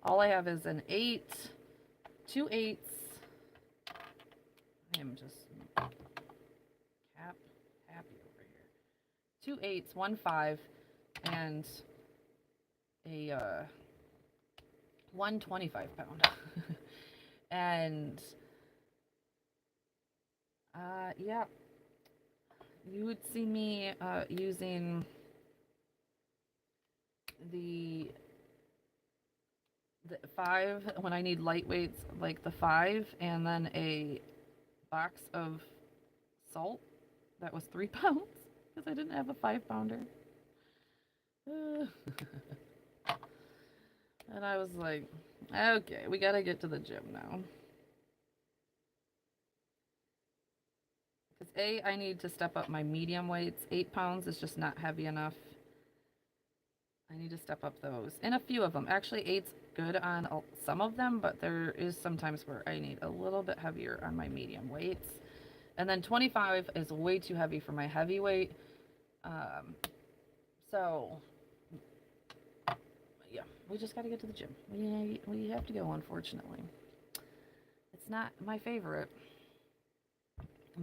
All I have is an 8, 2 8s. I am just happy over here. 2 8s, 1 5, and a 125 pound. And yeah, you would see me using the 5 when I need light weights, like the 5, and then a box of salt that was 3 pounds because I didn't have a 5-pounder. And I was like, okay, we gotta get to the gym now. Because I need to step up my medium weights. 8 pounds is just not heavy enough. I need to step up those. And a few of them. Actually, 8's good on some of them, but there is sometimes where I need a little bit heavier on my medium weights. And then 25 is way too heavy for my heavyweight. So, yeah, we just got to get to the gym. We have to go, unfortunately. It's not my favorite,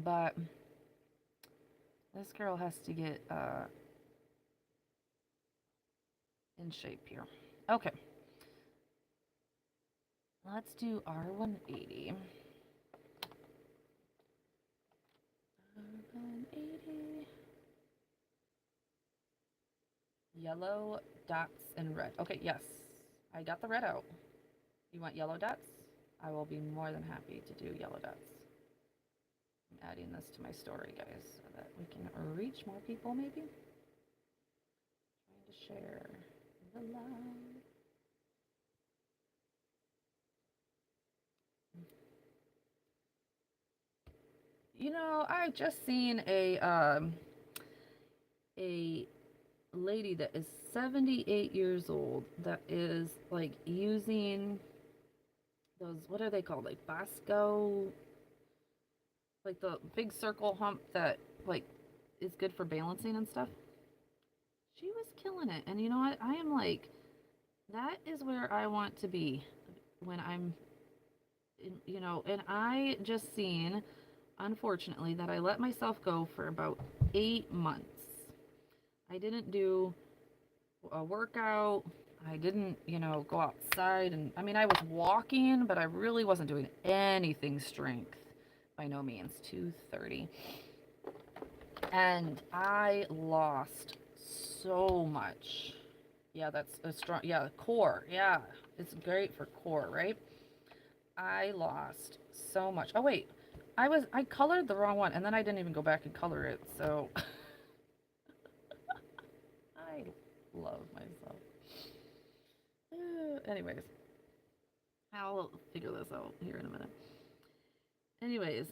but this girl has to get in shape here. Okay. Let's do R180. R180. Yellow dots and red. Okay, yes. I got the red out. You want yellow dots? I will be more than happy to do yellow dots. I'm adding this to my story, guys, so that we can reach more people, maybe. Trying to share the live. You know, I've just seen a lady that is 78 years old that is like using those, what are they called, like Bosco like the big circle hump that like is good for balancing and stuff. She was killing it. And you know what? I am like, that is where I want to be when I'm, and I just seen, unfortunately, that I let myself go for about 8 months. I didn't do a workout. I didn't, go outside. And I mean, I was walking, but I really wasn't doing anything strength by no means. 230. And I lost so much. Yeah, that's a strong, yeah, core. Yeah, it's great for core, right? I lost so much. Oh, wait. I colored the wrong one and then I didn't even go back and color it. So I love myself. Anyways, I'll figure this out here in a minute. Anyways,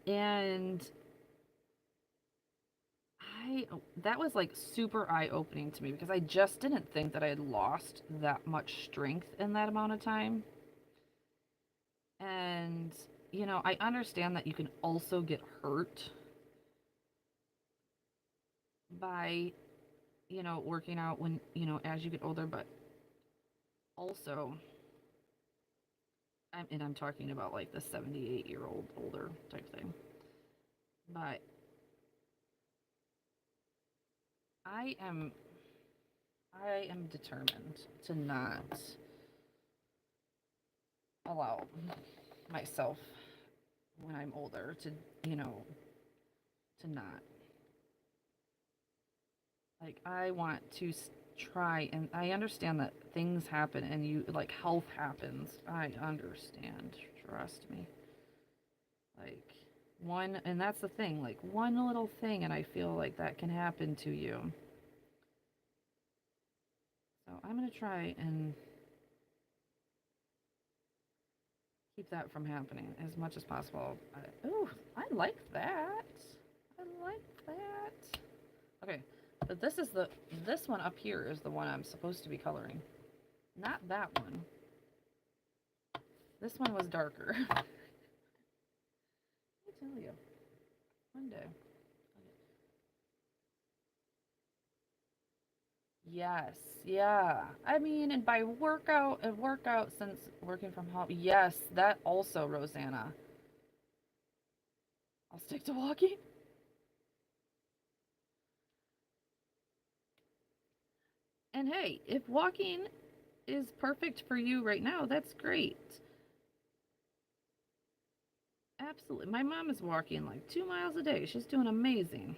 and that was like super eye opening to me because I just didn't think that I had lost that much strength in that amount of time. And, I understand that you can also get hurt by, working out when, as you get older, but also, I'm talking about like the 78-year-old older type thing. But I am I am determined to not allow myself when I'm older to, to not. Like, I want to try, and I understand that things happen and like, health happens. I understand. Trust me. Like, and that's the thing, like, one little thing, and I feel like that can happen to you. So I'm going to try and keep that from happening as much as possible. Ooh, I like that. I like that. Okay, but this one up here is the one I'm supposed to be coloring. Not that one. This one was darker. Let me tell you. One day. Yes, yeah. I mean, and by workout since working from home. Yes, that also, Rosanna. I'll stick to walking. And hey, if walking is perfect for you right now, that's great. Absolutely. My mom is walking like 2 miles a day. She's doing amazing.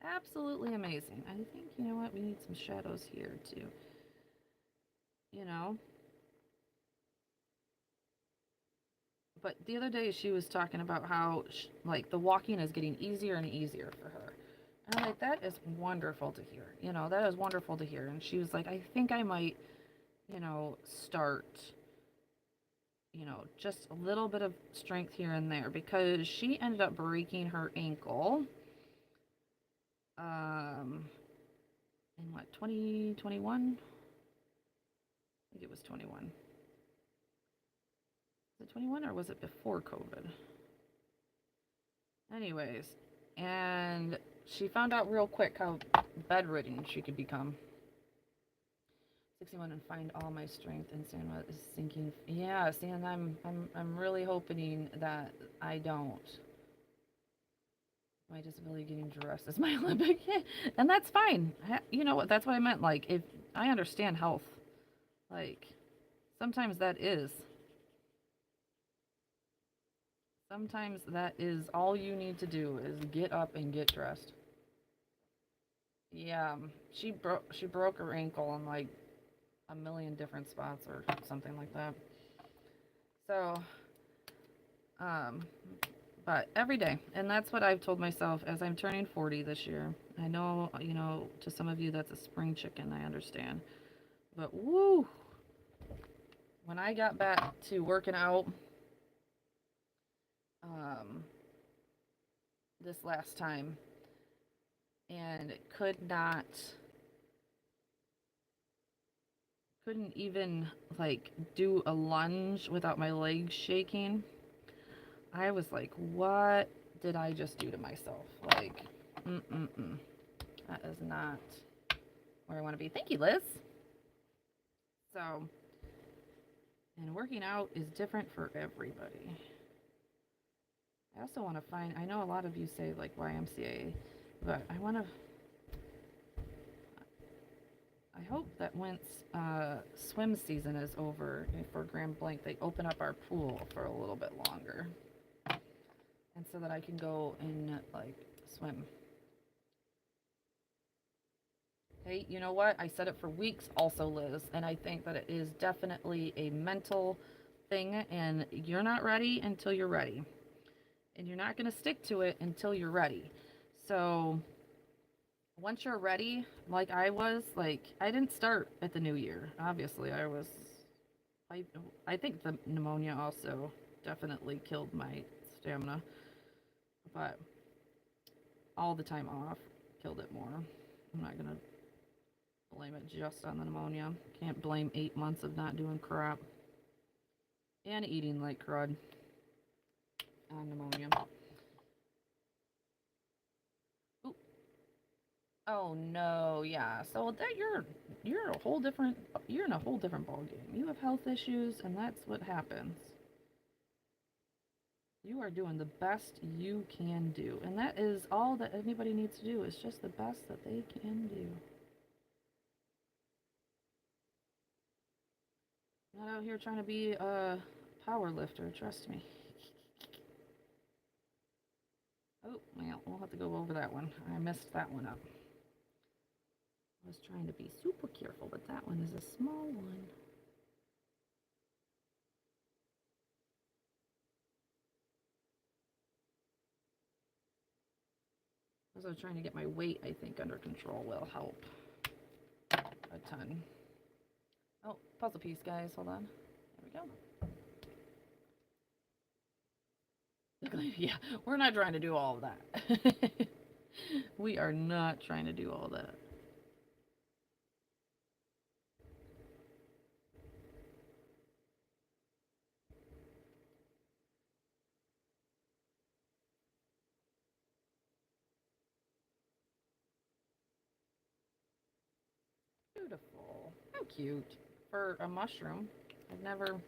Absolutely amazing. I think, you know what? We need some shadows here too. You know? But the other day she was talking about how, like, the walking is getting easier and easier for her. And I'm like, that is wonderful to hear. That is wonderful to hear. And she was like, I think I might, start, just a little bit of strength here and there because she ended up breaking her ankle. In what, 2021? I think it was 21. Was it 21 or was it before COVID? Anyways, and she found out real quick how bedridden she could become. 61 and find all my strength and stand is sinking. Yeah, see, and I'm really hoping that I don't. My disability getting dressed as my Olympic, and that's fine. You know what? That's what I meant. Like, if I understand health, like sometimes that is. Sometimes that is all you need to do is get up and get dressed. Yeah, she broke her ankle in like a million different spots or something like that. So, um, but every day, and that's what I've told myself as I'm turning 40 this year. I know, to some of you that's a spring chicken. I understand, but woo, when I got back to working out, um, this last time, and couldn't even like do a lunge without my legs shaking. I was like, what did I just do to myself? Like, that is not where I want to be. Thank you, Liz. So, and working out is different for everybody. I also want to find, I know a lot of you say like YMCA, but I want to, I hope that once swim season is over for Grand Blanc, they open up our pool for a little bit longer. And so that I can go and like swim. Hey, you know what? I said it for weeks also, Liz, and I think that it is definitely a mental thing, and you're not ready until you're ready. And you're not going to stick to it until you're ready. So once you're ready, like I was, like I didn't start at the new year. Obviously, I think the pneumonia also definitely killed my stamina. But all the time off killed it more. I'm not going to blame it just on the pneumonia. Can't blame 8 months of not doing crap and eating like crud on pneumonia. Ooh. Oh no, yeah. So that you're in a whole different ball game. You have health issues, and that's what happens. You are doing the best you can do, and that is all that anybody needs to do. Is just the best that they can do. Not out here trying to be a power lifter, trust me. Oh, well, we'll have to go over that one. I messed that one up. I was trying to be super careful, but that one is a small one. Also trying to get my weight, I think, under control will help a ton. Oh, puzzle piece, guys. Hold on. There we go. Yeah, we're not trying to do all of that. We are not trying to do all that. Beautiful. How cute. For a mushroom. I've never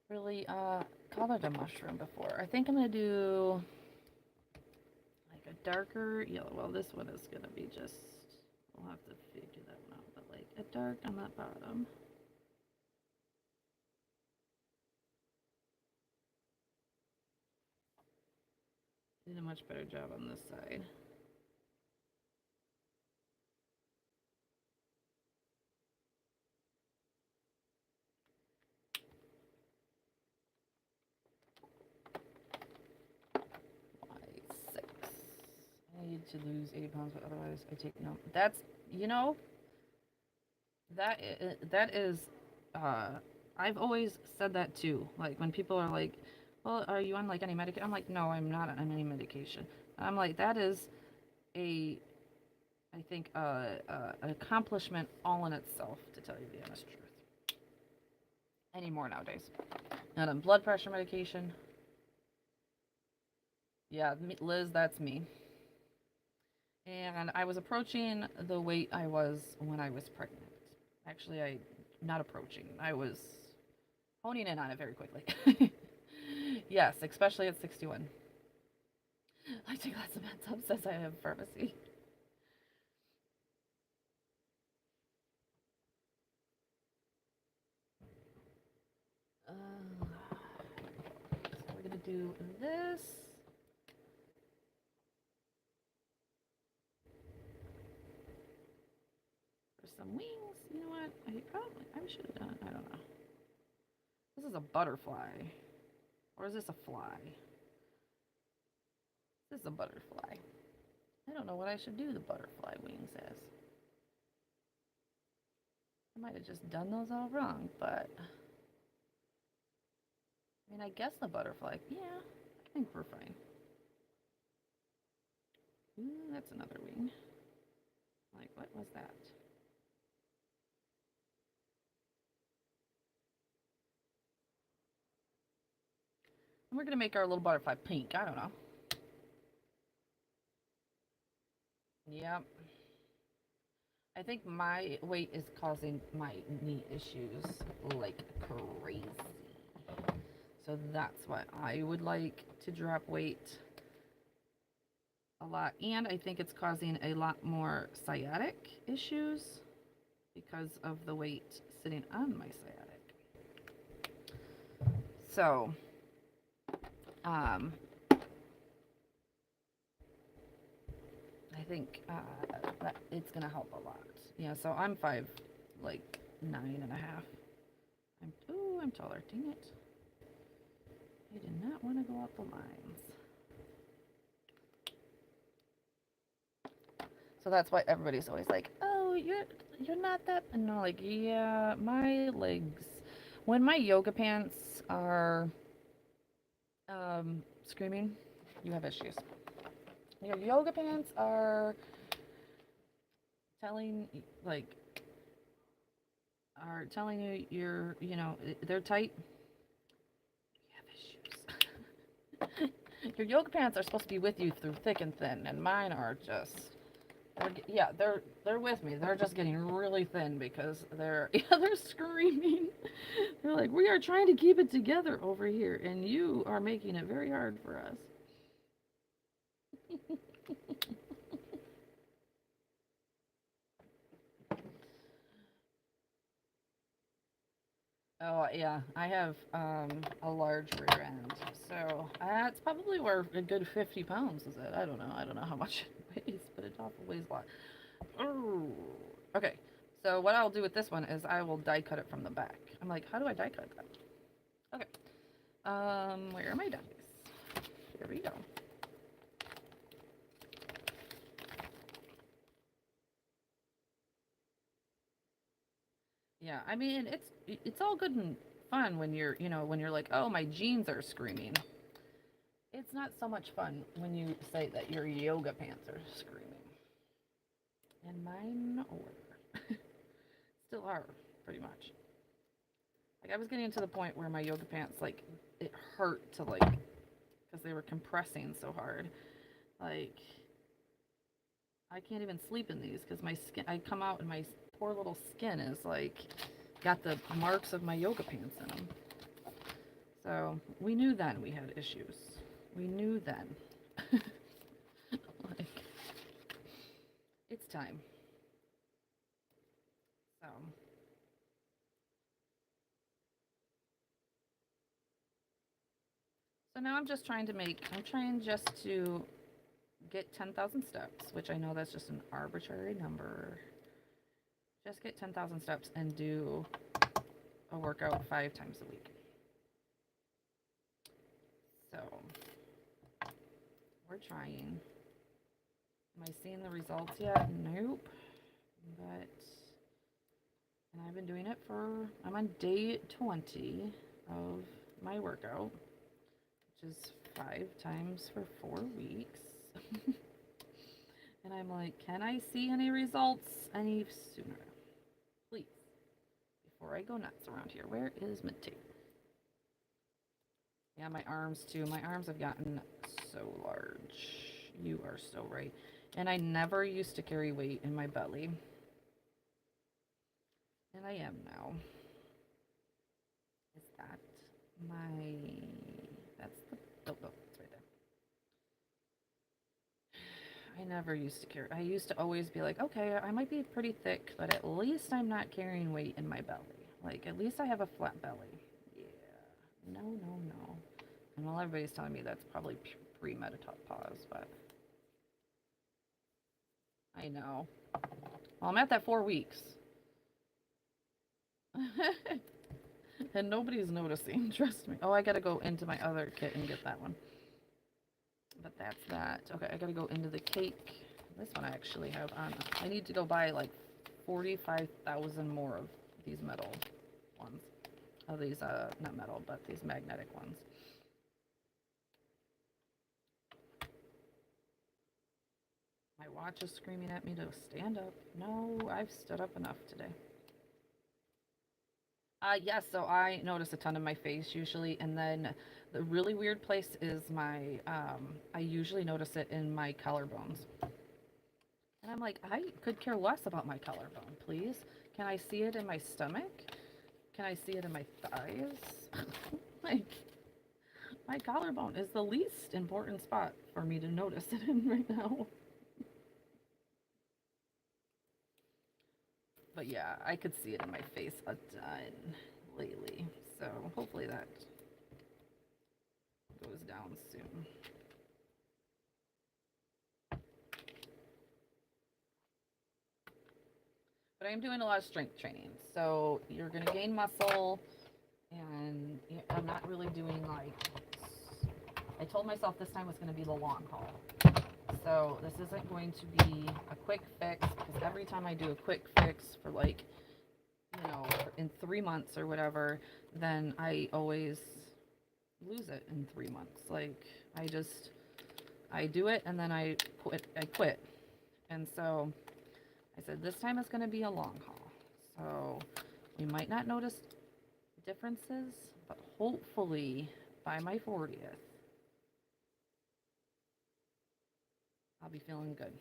really colored a mushroom before. I think I'm going to do like a darker yellow. Well, this one is going to be just, we'll have to figure that one out. But like a dark on that bottom. Did a much better job on this side. Y6. I need to lose 80 pounds, but otherwise I take no. That's, you know, that is, I've always said that too. Like when people are like, well, are you on like any medication? I'm like, no, I'm not on any medication. I'm like, that is a, I think, an accomplishment all in itself, to tell you the honest truth. Anymore nowadays. Not on blood pressure medication. Yeah, Liz, that's me. And I was approaching the weight I was when I was pregnant. Actually, not approaching. I was honing in on it very quickly. Yes, especially at 61. I take lots of meds up since I have pharmacy. So we're gonna do this. For some wings. You know what? I should have done. I don't know. This is a butterfly. Or is this a fly? This is a butterfly. I don't know what I should do the butterfly wings as. I might have just done those all wrong, but I mean, I guess the butterfly. Yeah, I think we're fine. Ooh, that's another wing. Like, what was that? We're going to make our little butterfly pink. I don't know. Yep. I think my weight is causing my knee issues like crazy. So that's why I would like to drop weight a lot. And I think it's causing a lot more sciatic issues because of the weight sitting on my sciatic. So, I think that it's gonna help a lot. Yeah, so I'm 9.5. I'm taller. Dang it! I did not want to go up the lines. So that's why everybody's always like, "Oh, you're not that," and I'm like, "Yeah, my legs." When my yoga pants are screaming, you have issues. Your yoga pants are telling like are telling you they're tight. You have issues. Your yoga pants are supposed to be with you through thick and thin, and mine are just they're with me. They're just getting really thin because they're screaming. They're like, we are trying to keep it together over here, and you are making it very hard for us. Oh yeah, I have a large rear end, so that's probably where a good 50 pounds is at. I don't know. I don't know how much it weighs, but it definitely weighs a lot. Oh, okay. So what I'll do with this one is I will die cut it from the back. I'm like, how do I die cut that? Okay. Where are my dies? Here we go. Yeah, I mean it's all good and fun when you're like, oh, my jeans are screaming. It's not so much fun when you say that your yoga pants are screaming. And mine were. Still are, pretty much. Like I was getting to the point where my yoga pants it hurt to because they were compressing so hard. Like I can't even sleep in these because my skin I come out and my poor little skin is got the marks of my yoga pants in them. So we knew then we had issues. We knew then. It's time. So now I'm trying just to get 10,000 steps, which I know that's just an arbitrary number. Just get 10,000 steps and do a workout 5 times a week. So we're trying. Am I seeing the results yet? Nope. But and I've been doing it I'm on day 20 of my workout, which is 5 times for 4 weeks. And I'm like, can I see any results any sooner? Please. Before I go nuts around here. Where is my tape? Yeah, my arms too. My arms have gotten so large. You are so right. And I never used to carry weight in my belly. And I am now. Is that that's the, oh, it's right there. I never used to carry, I used to always be like, okay, I might be pretty thick, but at least I'm not carrying weight in my belly. Like, at least I have a flat belly. Yeah. No, no, no. And while everybody's telling me that's probably pre-menopause, but I know. Well, I'm at that 4 weeks. And nobody's noticing, trust me. Oh, I gotta go into my other kit and get that one. But that's that. Okay, I gotta go into the cake. This one I actually have on. I need to go buy like 45,000 more of these metal ones. Of these, not metal, but these magnetic ones. My watch is screaming at me to stand up. No, I've stood up enough today. Yes, so I notice a ton in my face usually, and then The really weird place is my, I usually notice it in my collarbones. And I'm like, I could care less about my collarbone, please. Can I see it in my stomach? Can I see it in my thighs? Like, my collarbone is the least important spot for me to notice it in right now. But yeah, I could see it in my face a ton lately. So hopefully that goes down soon. But I am doing a lot of strength training. So you're going to gain muscle, and I'm not really doing like, I told myself this time was going to be the long haul. So this isn't going to be a quick fix, because every time I do a quick fix for like, you know, in 3 months or whatever, then I always lose it in 3 months. Like, I do it and then I quit. And so I said, this time it's going to be a long haul. So we might not notice differences, but hopefully by my 40th, I'll be feeling good.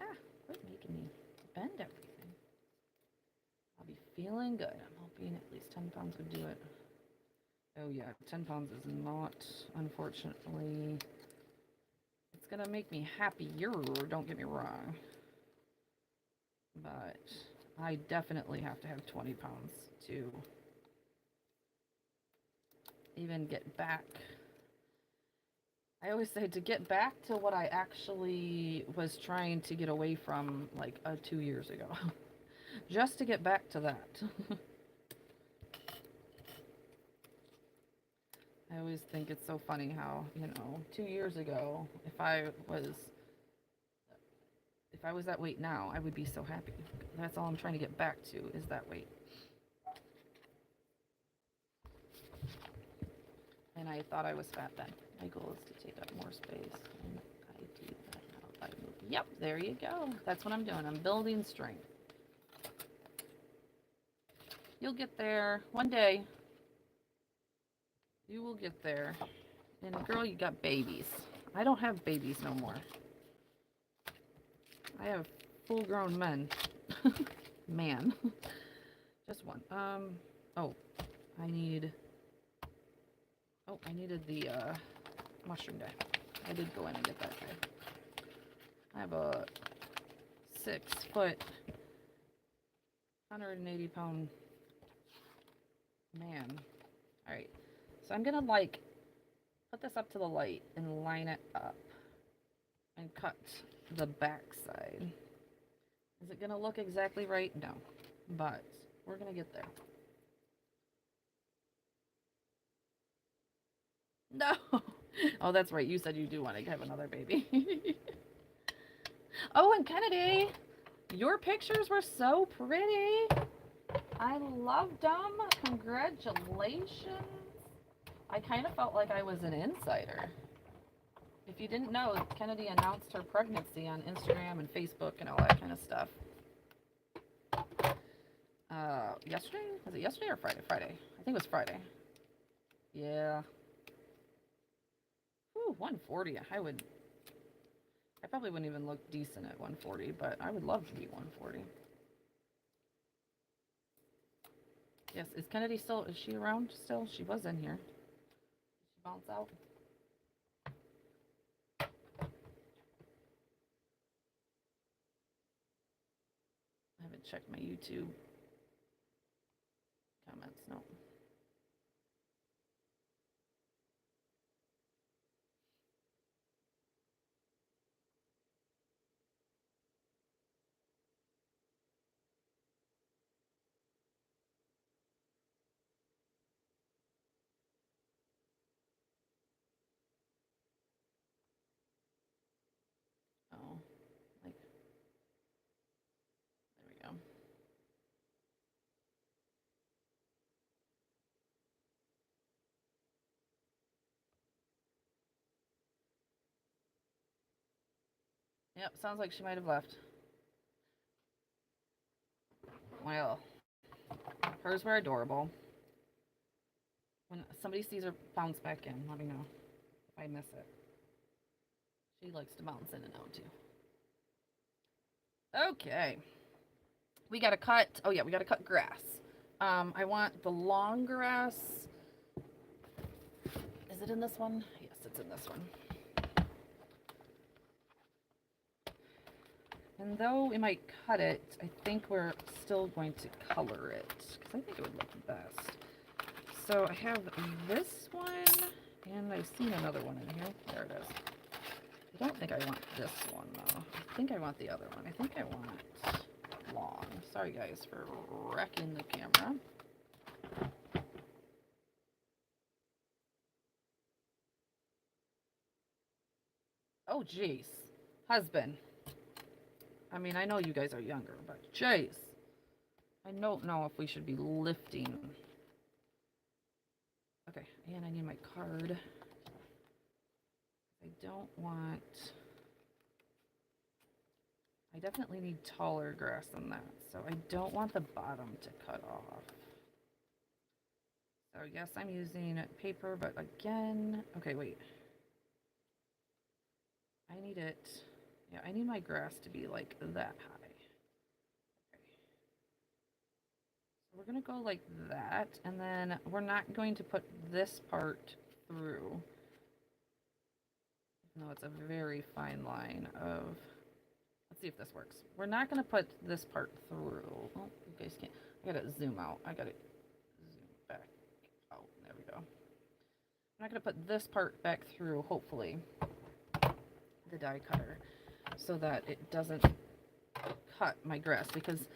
Ah, quit making me bend everything. I'll be feeling good. I'm hoping at least 10 pounds would do it. Oh yeah, 10 pounds is not, unfortunately. It's gonna make me happier, don't get me wrong. But I definitely have to have 20 pounds to even get back. I always say to get back to what I actually was trying to get away from like 2 years ago. Just to get back to that. I always think it's so funny how, 2 years ago, if I was that weight now, I would be so happy. That's all I'm trying to get back to, is that weight. And I thought I was fat then. My goal is to take up more space, and I do that now by moving. Yep, there you go. That's what I'm doing. I'm building strength. You'll get there one day. You will get there. And girl, you got babies. I don't have babies no more. I have full-grown men. Man. Just one. Oh, I needed the mushroom dye. I did go in and get that dye. I have a 6-foot, 180-pound man. All right, so I'm gonna put this up to the light and line it up and cut the back side. Is it gonna look exactly right? No, but we're gonna get there. No. Oh, that's right. You said you do want to have another baby. Oh, and Kennedy, your pictures were so pretty. I loved them. Congratulations. I kind of felt like I was an insider. If you didn't know, Kennedy announced her pregnancy on Instagram and Facebook and all that kind of stuff. Yesterday? Was it yesterday or Friday? Friday. I think it was Friday. Yeah. Whew, 140. I probably wouldn't even look decent at 140, but I would love to be 140. Yes, is Kennedy still, is she around still? She was in here. Did she bounce out? I haven't checked my YouTube comments, no. Oh, like, there we go. Yep, sounds like she might have left. Well, hers were adorable. When somebody sees her bounce back in, let me know if I miss it. She likes to bounce in and out too. Okay. We gotta cut, oh yeah, we gotta cut grass. I want the long grass. Is it in this one? Yes, it's in this one. And though we might cut it, I think we're still going to color it, because I think it would look best. So I have this one, and I've seen another one in here. There it is. I don't think I want this one, though. I think I want the other one. I think I want long. Sorry, guys, for wrecking the camera. Oh, jeez. Husband. I mean, I know you guys are younger, but jeez. I don't know if we should be lifting. Okay, and I need my card. I don't want... I definitely need taller grass than that, so I don't want the bottom to cut off. So yes, I'm using paper, but again... Okay, wait. I need it... Yeah, I need my grass to be like that high. Okay. So we're gonna go like that, and then we're not going to put this part through. Even though it's a very fine line of... Let's see if this works. We're not going to put this part through. Oh, you guys can't. I gotta zoom out. I gotta zoom back out. There we go. I'm not going to put this part back through, hopefully, the die cutter, so that it doesn't cut my grass, because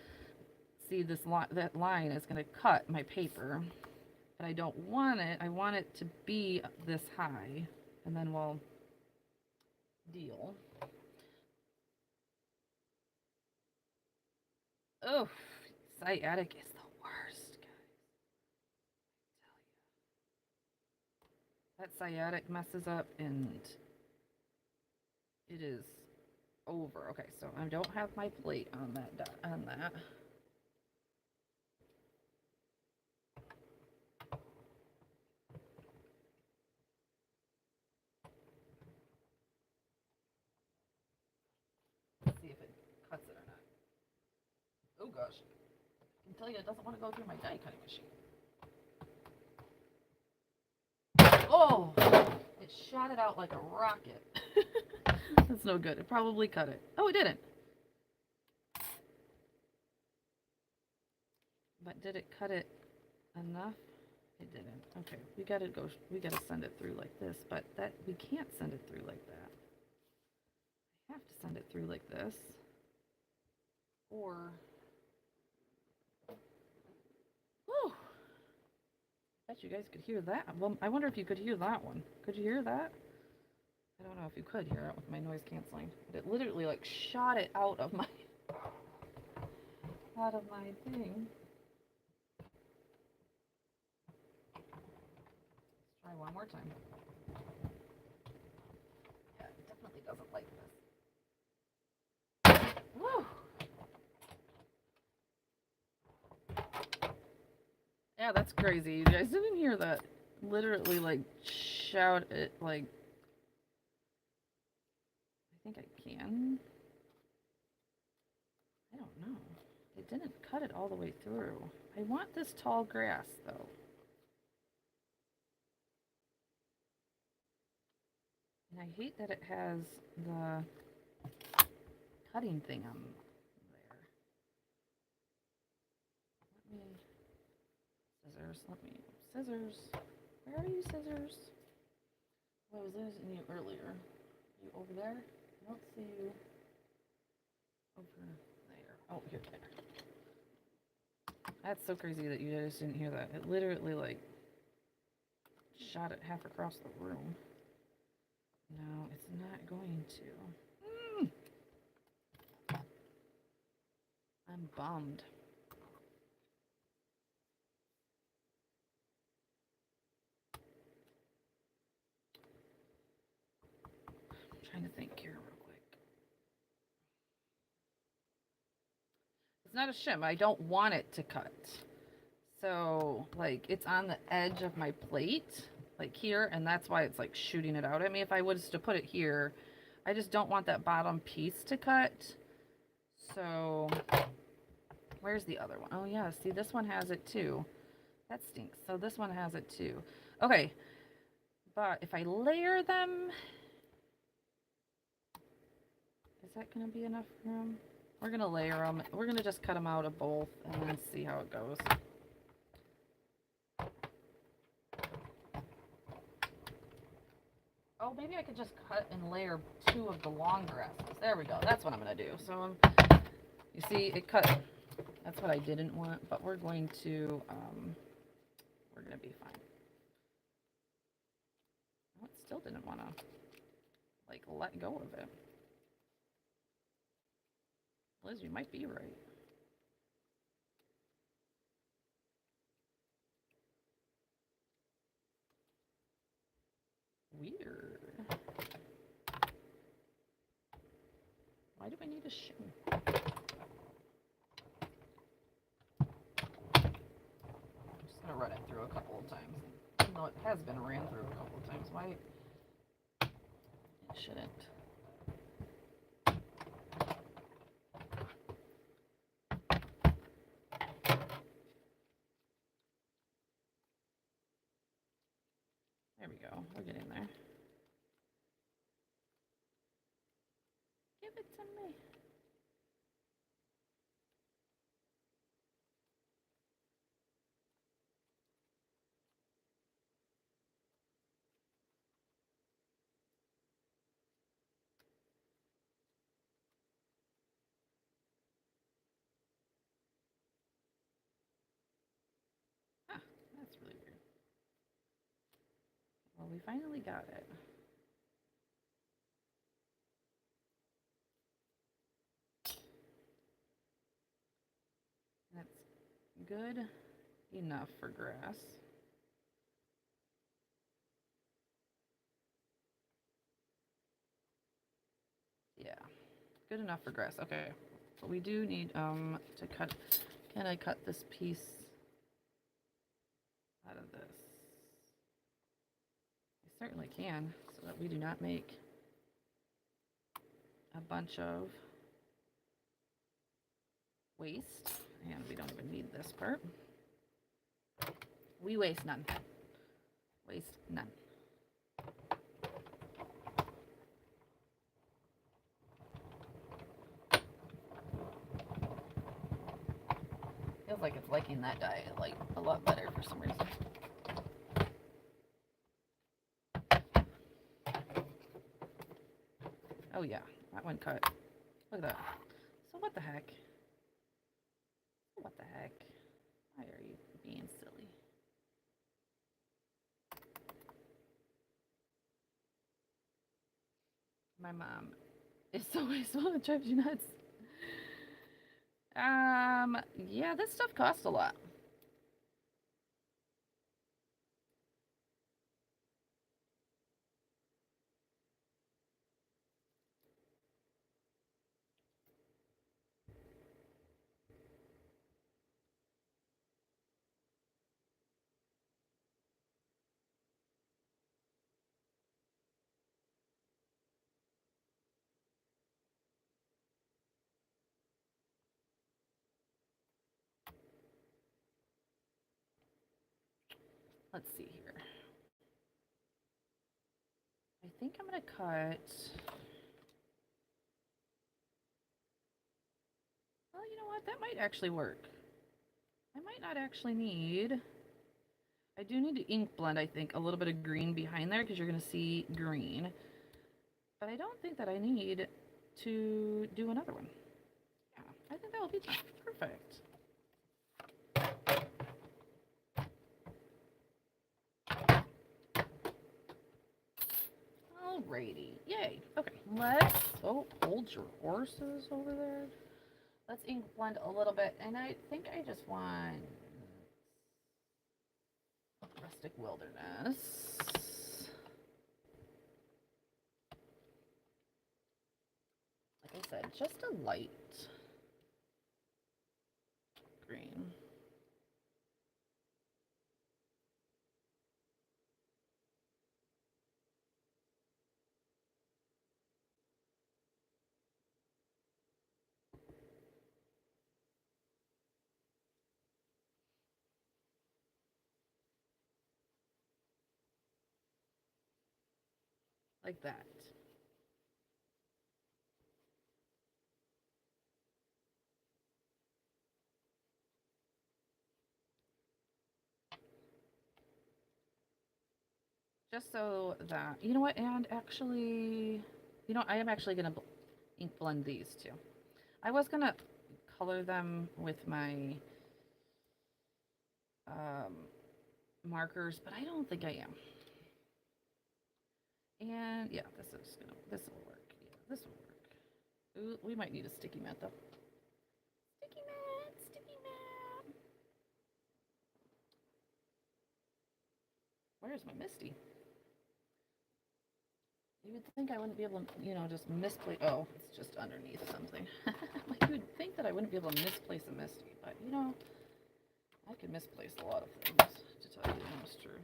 see, that line is going to cut my paper, and I don't want it. I want it to be this high, and then we'll deal. Oh, sciatic is the worst, guys. I tell you. That sciatic messes up and it is over. Okay, so I don't have my plate on that. Let's see if it cuts it or not. Oh gosh. I can tell you it doesn't want to go through my die cutting machine. Oh, it shot it out like a rocket. That's no good. It probably cut it. Oh, it didn't. But did it cut it enough? It didn't. Okay, we gotta send it through like this, but we can't send it through like that. I have to send it through like this. Or, whew, bet you guys could hear that. Well, I wonder if you could hear that one. Could you hear that? I don't know if you could hear it with my noise canceling, but it literally like shot it out of my thing. Let's try one more time. Yeah, it definitely doesn't like this. Woo! Yeah, that's crazy. You guys didn't hear that. Literally like shout it like... I think I can. I don't know. It didn't cut it all the way through. I want this tall grass though. And I hate that it has the cutting thing on there. Scissors. Where are you, scissors? Oh, I was using you earlier. You over there? I don't see you over there. Oh, here, there. That's so crazy that you guys didn't hear that. It literally, like, shot it half across the room. No, it's not going to. I'm bummed. I'm trying to think here real quick. It's not a shim. I don't want it to cut. So, like, it's on the edge of my plate, like here, and that's why it's like shooting it out at me. If I was to put it here, I just don't want that bottom piece to cut. So, where's the other one? Oh yeah, see, this one has it too. That stinks. So this one has it too. Okay, but if I layer them, is that gonna be enough room? We're gonna layer them. We're gonna just cut them out of both and then see how it goes. Oh, maybe I could just cut and layer 2 of the long grasses. There we go. That's what I'm going to do. So, you see, it cut. That's what I didn't want, but we're going to be fine. Oh, it still didn't want to, like, let go of it. Liz, you might be right. Weird. Why do I need a shim? I'm just going to run it through a couple of times. Even though it has been ran through a couple of times. Why? It shouldn't. There we go. We're getting there. Give it to me. Huh, that's really weird. Well, we finally got it. That's good enough for grass. Yeah, good enough for grass. Okay, but we do need to cut. Can I cut this piece out of this? I certainly can, so that we do not make a bunch of waste, and we don't even need this part. We waste none. Waste none. Feels like it's liking that dye like a lot better for some reason. Oh yeah, that one cut. Look at that. So what the heck? What the heck? Why are you being silly? My mom is so wasteful. It drives you nuts. Yeah, this stuff costs a lot. Let's see here. I think I'm gonna cut. Well, you know what? That might actually work. I might not actually need. I do need to ink blend, I think, a little bit of green behind there because you're gonna see green. But I don't think that I need to do another one. Yeah, I think that will be perfect. Alrighty, yay. Okay, let's, oh, hold your horses over there. Let's ink blend a little bit, and I think I just want rustic wilderness. Like I said, just a light green. like that. Just so that, you know what, and actually, I am actually going to ink blend these too. I was going to color them with my um, markers, but I don't think I am. And yeah, this will work. Yeah, this will work. Ooh, we might need a sticky mat though. Sticky mat, sticky mat. Where's my Misty? You would think I wouldn't be able to, just misplace. Oh, it's just underneath something. Like, you would think that I wouldn't be able to misplace a Misty, but I could misplace a lot of things, to tell you the honest truth.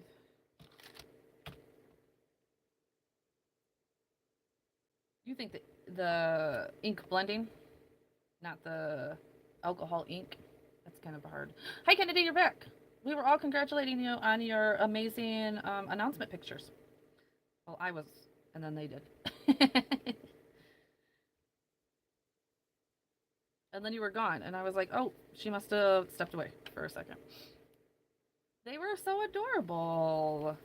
You think that the ink blending, not the alcohol ink, that's kind of hard. Hi, Kennedy, you're back. We were all congratulating you on your amazing announcement pictures. Well, I was, and then they did. And then you were gone, and I was like, oh, she must have stepped away for a second. They were so adorable.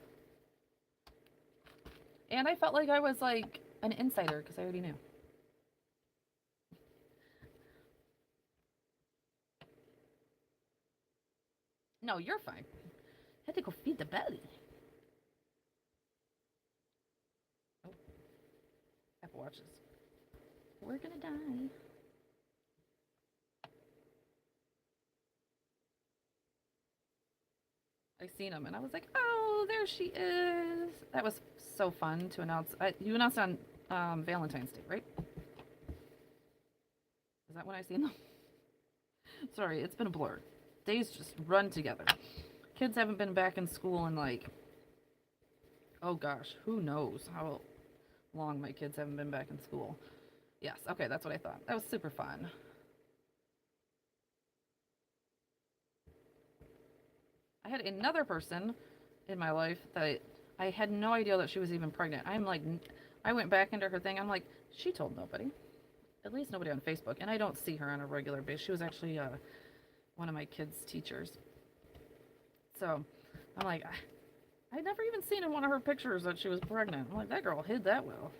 And I felt like I was like an insider because I already knew. No, you're fine. I had to go feed the belly. Oh, Apple Watches. We're gonna die. I seen him and I was like, oh, there she is. That was so fun to announce. You announced on Valentine's Day, right? Is that when I seen them? Sorry, it's been a blur. Days just run together. Kids haven't been back in school in like, oh gosh, who knows how long my kids haven't been back in school. Yes, okay, that's what I thought. That was super fun. I had another person in my life that I had no idea that she was even pregnant. I'm like, I went back into her thing. I'm like, she told nobody. At least nobody on Facebook. And I don't see her on a regular basis. She was actually one of my kids' teachers. So I'm like, I never even seen in one of her pictures that she was pregnant. I'm like, that girl hid that well.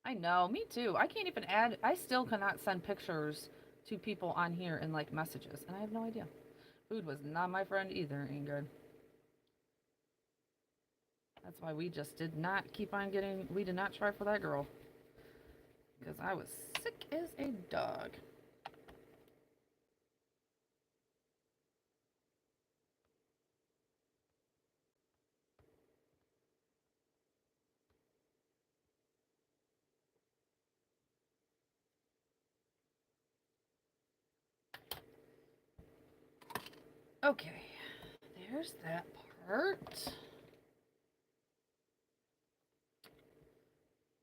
I know, me too. I can't even add, I still cannot send pictures to people on here in like messages. And I have no idea. Food was not my friend either, Ingrid. That's why we just did not keep on getting, we did not try for that girl. Because I was sick as a dog. Okay, there's that part.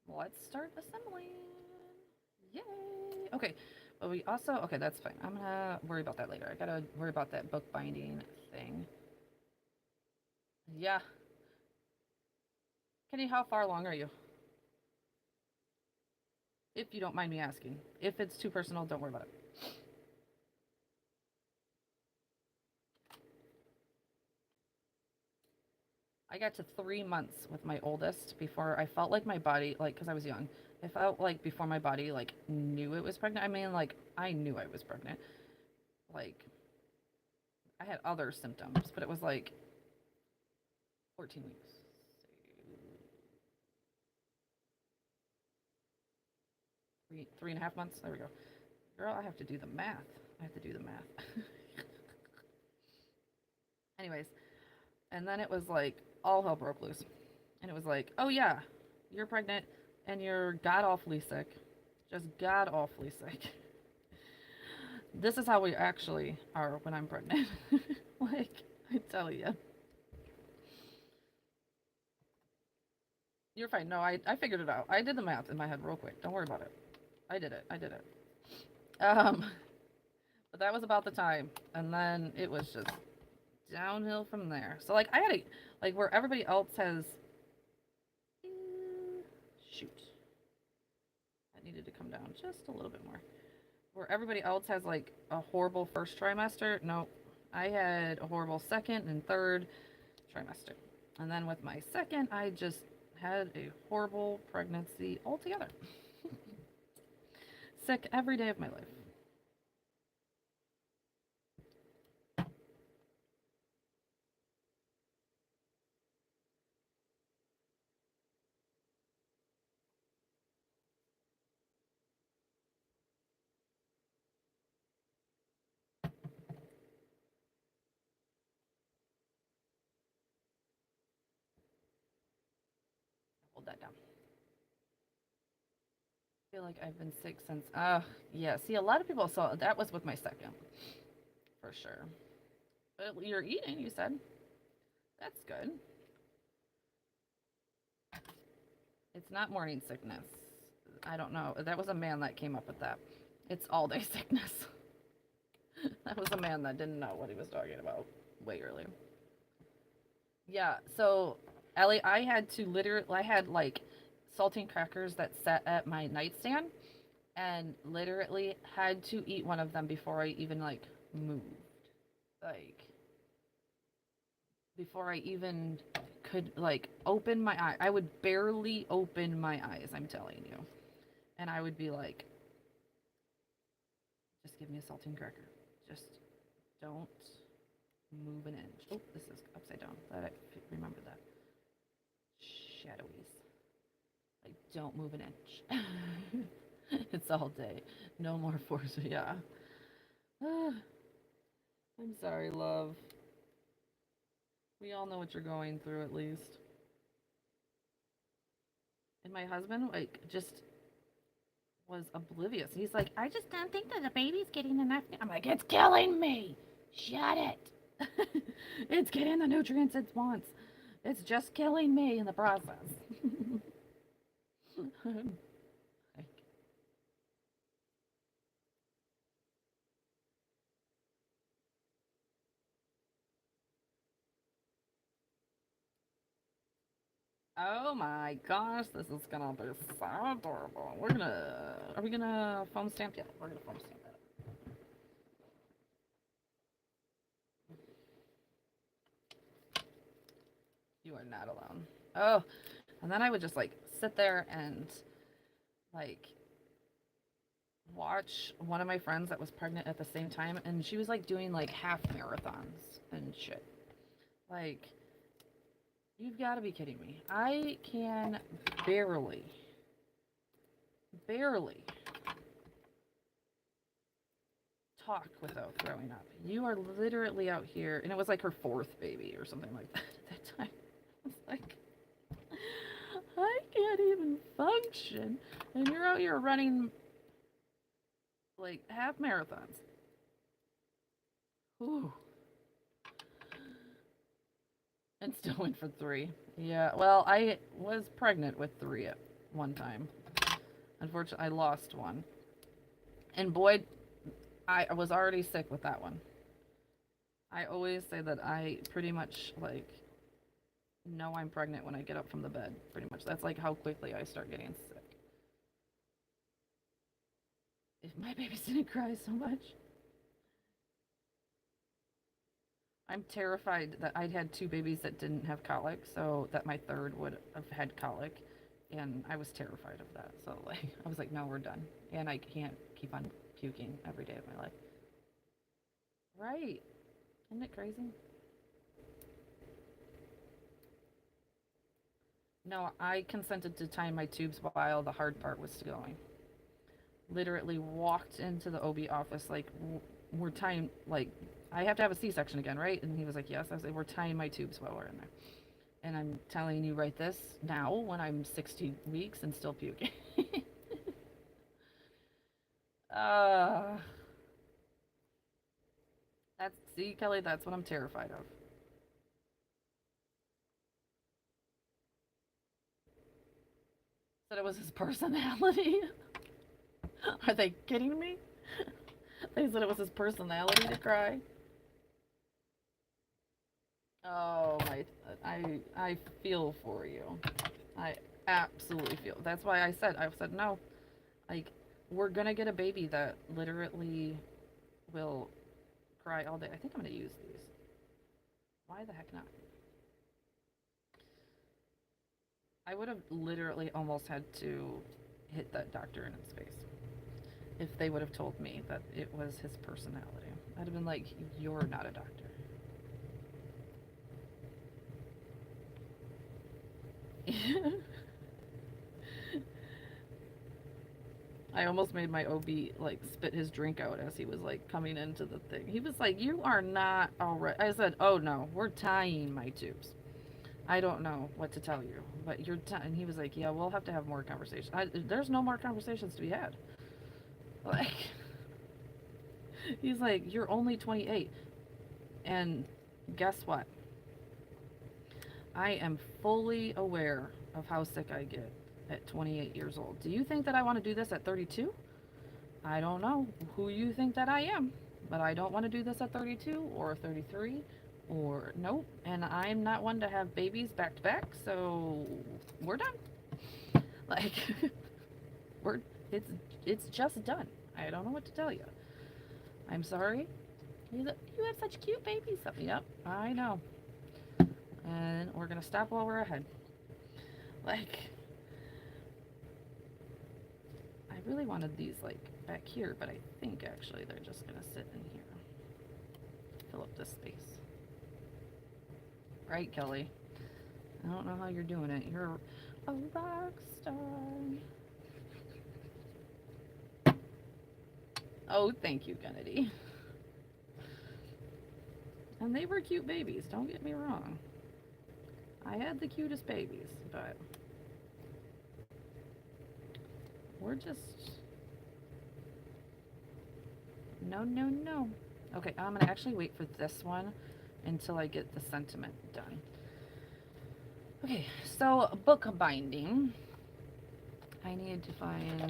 Let's start assembling. Yay! Okay, but we also, okay, that's fine. I'm gonna worry about that later. I gotta worry about that book binding thing. Yeah. Kenny, how far along are you? If you don't mind me asking. If it's too personal, don't worry about it. I got to 3 months with my oldest before I felt like my body, like, because I was young, I felt like before my body, like, knew it was pregnant. I mean, like, I knew I was pregnant. Like, I had other symptoms, but it was like 14 weeks. Three and a half months. There we go. Girl, I have to do the math. I have to do the math. Anyways, and then it was like all hell broke loose. And it was like, oh yeah, you're pregnant and you're god awfully sick. Just god awfully sick. This is how we actually are when I'm pregnant. Like, I tell you. You're fine. No, I figured it out. I did the math in my head real quick. Don't worry about it. I did it. I did it. But that was about the time. And then it was just downhill from there. So like I had a like where everybody else has shoot. That needed to come down just a little bit more. Where everybody else has like a horrible first trimester. No, I had a horrible second and third trimester. And then with my second, I just had a horrible pregnancy altogether. Sick every day of my life. Hold that down. I feel like I've been sick since. Yeah. See, a lot of people saw that was with my second, for sure. But you're eating, you said. That's good. It's not morning sickness. I don't know. That was a man that came up with that. It's all day sickness. That was a man that didn't know what he was talking about way earlier. Yeah, so Ellie, I had like saltine crackers that sat at my nightstand and literally had to eat one of them before I even like moved. Like before I even could like open my eye. I would barely open my eyes, I'm telling you. And I would be like, just give me a saltine cracker. Just don't move an inch. Oh, this is upside down. Glad I remember that. Shadowies. Like, don't move an inch. It's all day. No more force. Yeah. I'm sorry, love. We all know what you're going through, at least. And my husband, like, just was oblivious. He's like, I just don't think that the baby's getting enough. I'm like, it's killing me. Shut it. It's getting the nutrients it wants. It's just killing me in the process. Oh my gosh, this is gonna be so adorable. Are we gonna foam stamp? Yeah, we're gonna foam stamp that. You are not alone. Oh, and then I would just like sit there and like watch one of my friends that was pregnant at the same time, and she was like doing like half marathons and shit. Like, you've got to be kidding me. I can barely talk without throwing up. You are literally out here, and it was like her fourth baby or something like that at that time. I was like, I can't even function, and you're out here running like half marathons. Ooh. And still went for three. Yeah, well, I was pregnant with three at one time. Unfortunately, I lost one. And boy, I was already sick with that one. I always say that I pretty much like know I'm pregnant when I get up from the bed. Pretty much. That's like how quickly I start getting sick. If my baby's didn't cry so much. I'm terrified that I'd had two babies that didn't have colic, so that my third would have had colic. And I was terrified of that. So like I was like, no, we're done. And I can't keep on puking every day of my life. Right. Isn't it crazy? No, I consented to tie my tubes while the hard part was going. Literally walked into the OB office like we're tying like I have to have a C-section again, right? And he was like, yes. I was like, we're tying my tubes while we're in there. And I'm telling you right this now when I'm 60 weeks and still puking. uh, see, Kelly, that's what I'm terrified of. Said it was his personality. Are they kidding me? They said it was his personality to cry. Oh my, I feel for you. I absolutely feel. That's why I said no. Like, we're gonna get a baby that literally will cry all day. I think I'm gonna use these. Why the heck not? I would have literally almost had to hit that doctor in his face if they would have told me that it was his personality. I'd have been like, "You're not a doctor." I almost made my OB like spit his drink out as he was like coming into the thing. He was like, "You are not all right." I said, "Oh no, we're tying my tubes. I don't know what to tell you, but you're tying." And he was like, "Yeah, we'll have to have more conversations." There's no more conversations to be had. Like, he's like, "You're only 28." And guess what? I am fully aware of how sick I get at 28 years old. Do you think that I want to do this at 32? I don't know who you think that I am, but I don't want to do this at 32 or 33 or nope. And I'm not one to have babies back to back, so we're done. Like, we're it's just done. I don't know what to tell you. I'm sorry. You have such cute babies. Yep, I know. And we're gonna stop while we're ahead. Like, I really wanted these like back here, but I think actually they're just gonna sit in here. Fill up this space. Right, Kelly? I don't know how you're doing it. You're a rock star. Oh, thank you, Kennedy. And they were cute babies, don't get me wrong. I had the cutest babies, but we're just... No, no, no. Okay, I'm going to actually wait for this one until I get the sentiment done. Okay, so book binding. I need to find...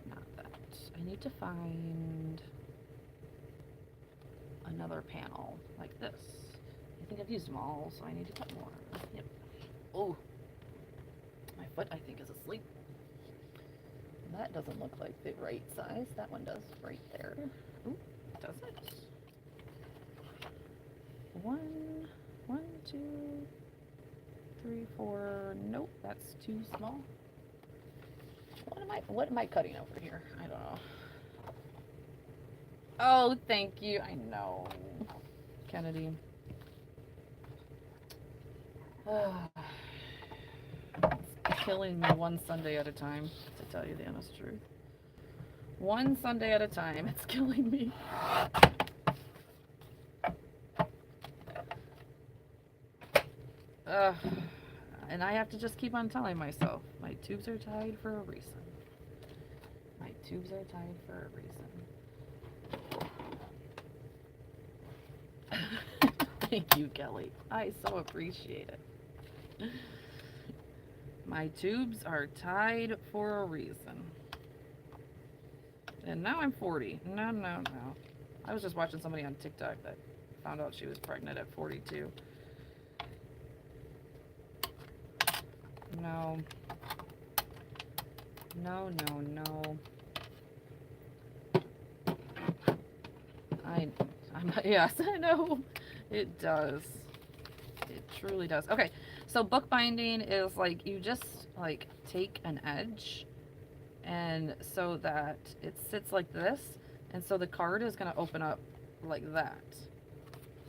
Not that. I need to find another panel like this. I think I've used them all, so I need to cut more. Yep. Oh, my foot I think is asleep. That doesn't look like the right size. That one does right there. Ooh, does it? One, two, three, four. Nope, that's too small. What am I cutting over here? I don't know. Oh, thank you. I know. Kennedy. It's killing me one Sunday at a time, to tell you the honest truth. One Sunday at a time, it's killing me. And I have to just keep on telling myself, my tubes are tied for a reason. My tubes are tied for a reason. Thank you, Kelly. I so appreciate it. My tubes are tied for a reason. And now I'm 40. No, no, no. I was just watching somebody on TikTok that found out she was pregnant at 42. No. No, no, no. Yes, I know. It does. It truly does. Okay, so bookbinding is like you just like take an edge and so that it sits like this, and so the card is going to open up like that.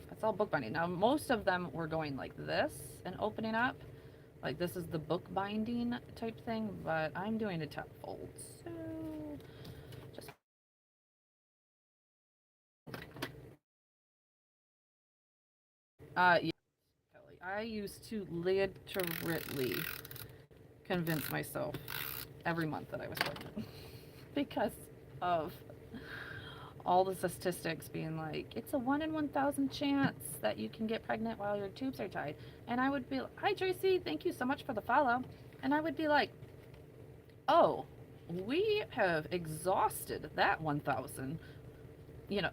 That's all bookbinding. Now, most of them were going like this and opening up. Like this is the bookbinding type thing, but I'm doing a top fold. So just yeah, Kelly. I used to literally convince myself every month that I was pregnant because of all the statistics being like, it's a 1 in 1,000 chance that you can get pregnant while your tubes are tied. And I would be like, hi Tracy, thank you so much for the follow. And I would be like, oh, we have exhausted that 1,000. You know,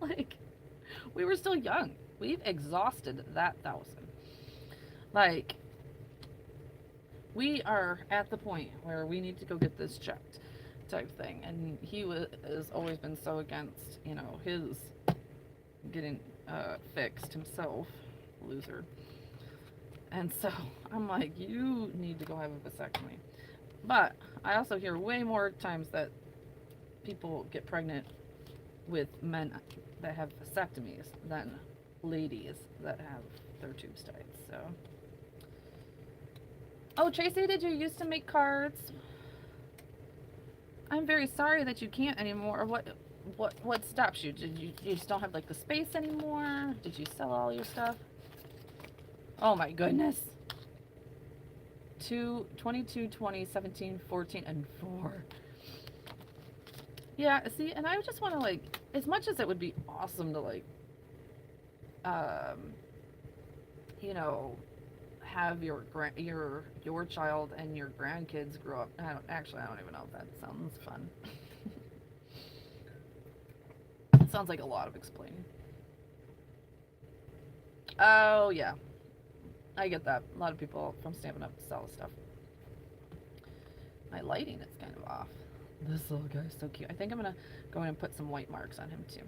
Like, we were still young. We've exhausted that 1,000. Like, we are at the point where we need to go get this checked, type thing. And he has always been so against, you know, his getting fixed himself, loser. And so I'm like, you need to go have a vasectomy. But I also hear way more times that people get pregnant with men that have vasectomies than ladies that have their tubes tied. So, oh, Tracy, did you used to make cards? I'm very sorry that you can't anymore. What stops you? Did you just don't have like the space anymore? Did you sell all your stuff? Oh my goodness. 22, 20, 17, 14, and 4. Yeah, see, and I just want to, like, as much as it would be awesome to, like, you know, have your child and your grandkids grow up. I don't even know if that sounds fun. It sounds like a lot of explaining. Oh, yeah. I get that. A lot of people from Stampin' Up sell stuff. My lighting is kind of off. This little guy's so cute. I think I'm going to go in and put some white marks on him, too.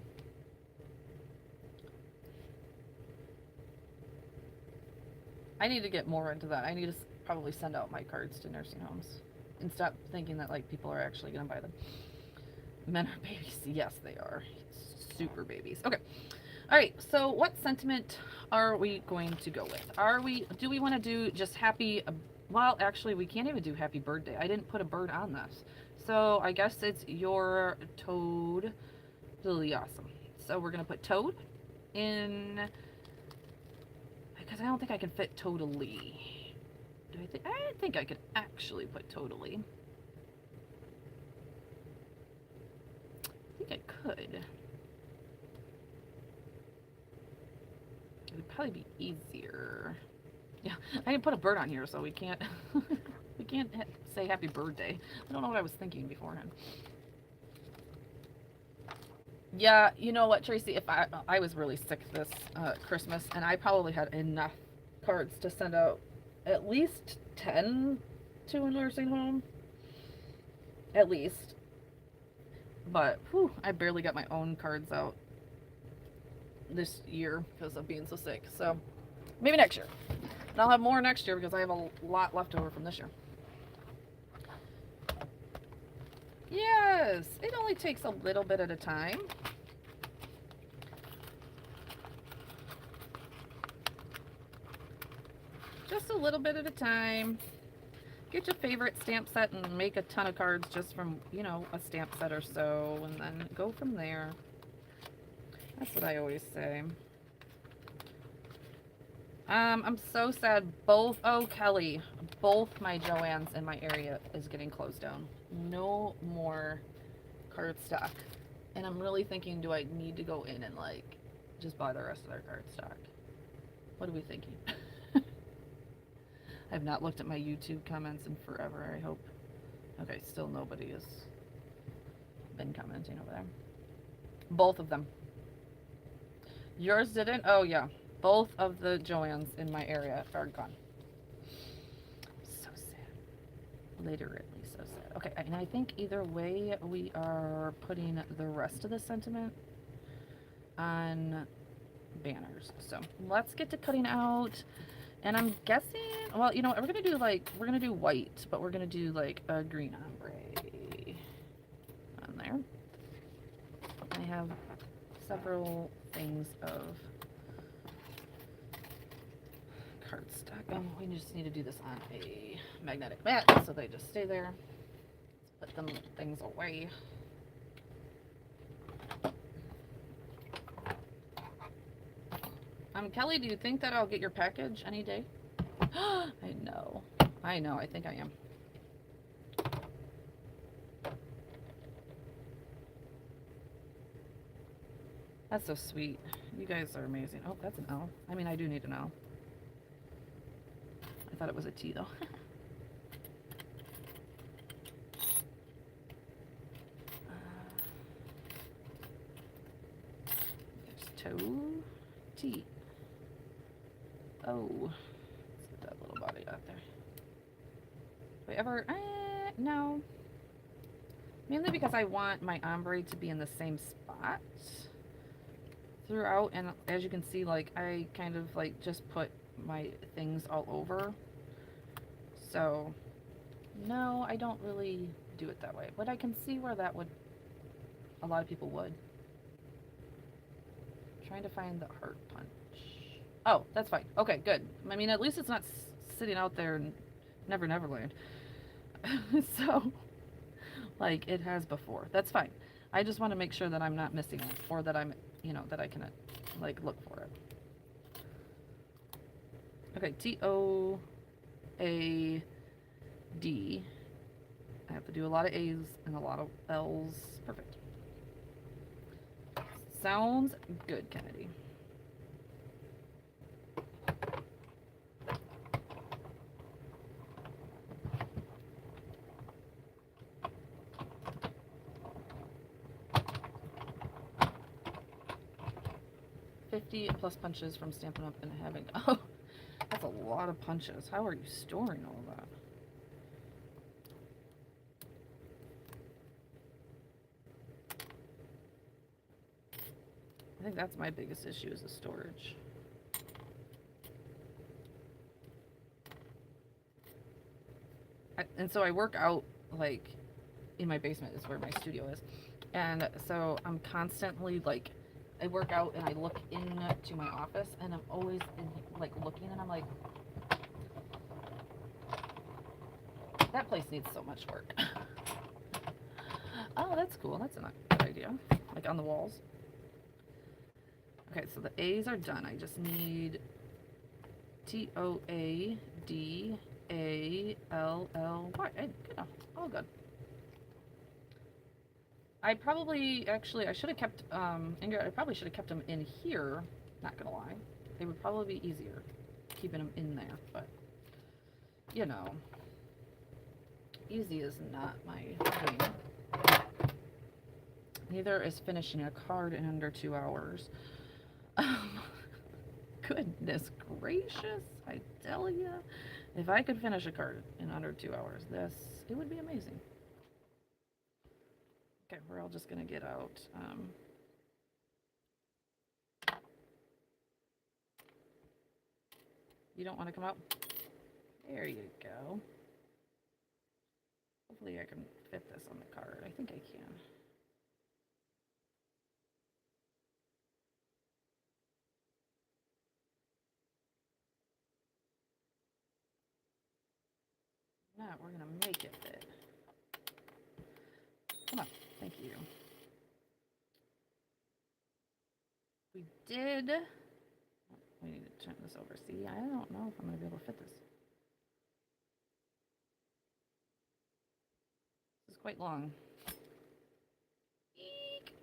I need to get more into that. I need to probably send out my cards to nursing homes and stop thinking that, like, people are actually going to buy them. Men are babies. Yes, they are. Super babies. Okay. All right. So what sentiment are we going to go with? Do we want to do just happy? Well, actually, we can't even do happy birthday. I didn't put a bird on this. So I guess it's your toad. Really awesome. So we're going to put toad in, because I don't think I can fit totally. I think I could actually put totally. I think I could. It would probably be easier. Yeah, I didn't put a bird on here, so we can't we can't say happy birthday. I don't know what I was thinking beforehand. Yeah, you know what, Tracy? If I was really sick this Christmas, and I probably had enough cards to send out at least 10 to a nursing home. At least. But, whew, I barely got my own cards out this year because of being so sick. So, maybe next year. And I'll have more next year because I have a lot left over from this year. Yes, it only takes a little bit at a time. Just a little bit at a time. Get your favorite stamp set and make a ton of cards just from, you know, a stamp set or so, and then go from there. That's what I always say. I'm so sad. Oh, Kelly, both my Joann's in my area is getting closed down. No more card stock. And I'm really thinking, do I need to go in and, like, just buy the rest of their card stock? What are we thinking? I've not looked at my YouTube comments in forever, I hope. Okay, still nobody has been commenting over there. Both of them. Yours didn't? Oh, yeah. Both of the Joann's in my area are gone. So sad. Literally so sad. Okay, and I think either way we are putting the rest of the sentiment on banners. So let's get to cutting out. And I'm guessing, well, you know what, we're going to do white, but we're going to do like a green ombre on there. I have several things of cardstock. Oh, we just need to do this on a magnetic mat so they just stay there. Let's put them things away. Kelly, do you think that I'll get your package any day? I know. I think I am. That's so sweet. You guys are amazing. Oh, that's an L. I mean, I do need an L. I thought it was a T, though. Toe. T. Oh. Let's get that little body out there. Do I ever... no. Mainly because I want my ombre to be in the same spot throughout, and as you can see, like, I kind of like just put my things all over. So no, I don't really do it that way, but I can see where that would, a lot of people would. Trying to find the heart punch. Oh, that's fine. Okay, good. I mean, at least it's not sitting out there in Never Neverland. So, like it has before. That's fine. I just want to make sure that I'm not missing it, or that I'm, you know, that I can like look for it. Okay, T-O-A-D. I have to do a lot of A's and a lot of L's. Perfect. Sounds good, Kennedy. +50 punches from Stampin' Up! And having... Oh, that's a lot of punches. How are you storing all that? I think that's my biggest issue, is the storage. And so I work out, like, in my basement is where my studio is. And so I'm constantly, like, I work out and I look into my office, and I'm always, like, looking, and I'm like, that place needs so much work. Oh, that's cool. That's a good idea. Like, on the walls. Okay, so the A's are done. I just need T-O-A-D-A-L-L-Y. Good. All good. I probably, actually, I should have kept, Ingrid, I probably should have kept them in here. Not gonna lie. They would probably be easier keeping them in there, but, you know, easy is not my thing. Neither is finishing a card in under 2 hours. Goodness gracious, I tell you, if I could finish a card in under 2 hours, it would be amazing. Okay, we're all just gonna get out. You don't want to come out? There you go. Hopefully I can fit this on the card. I think I can. If not, we're gonna make it fit. Come on, thank you. We did. We need to turn this over. See, I don't know if I'm gonna be able to fit this. This is quite long. Eek.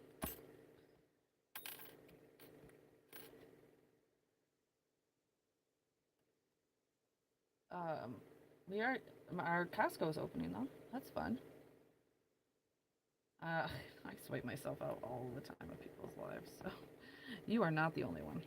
Our Costco is opening though. That's fun. I swipe myself out all the time of people's lives, so you are not the only one.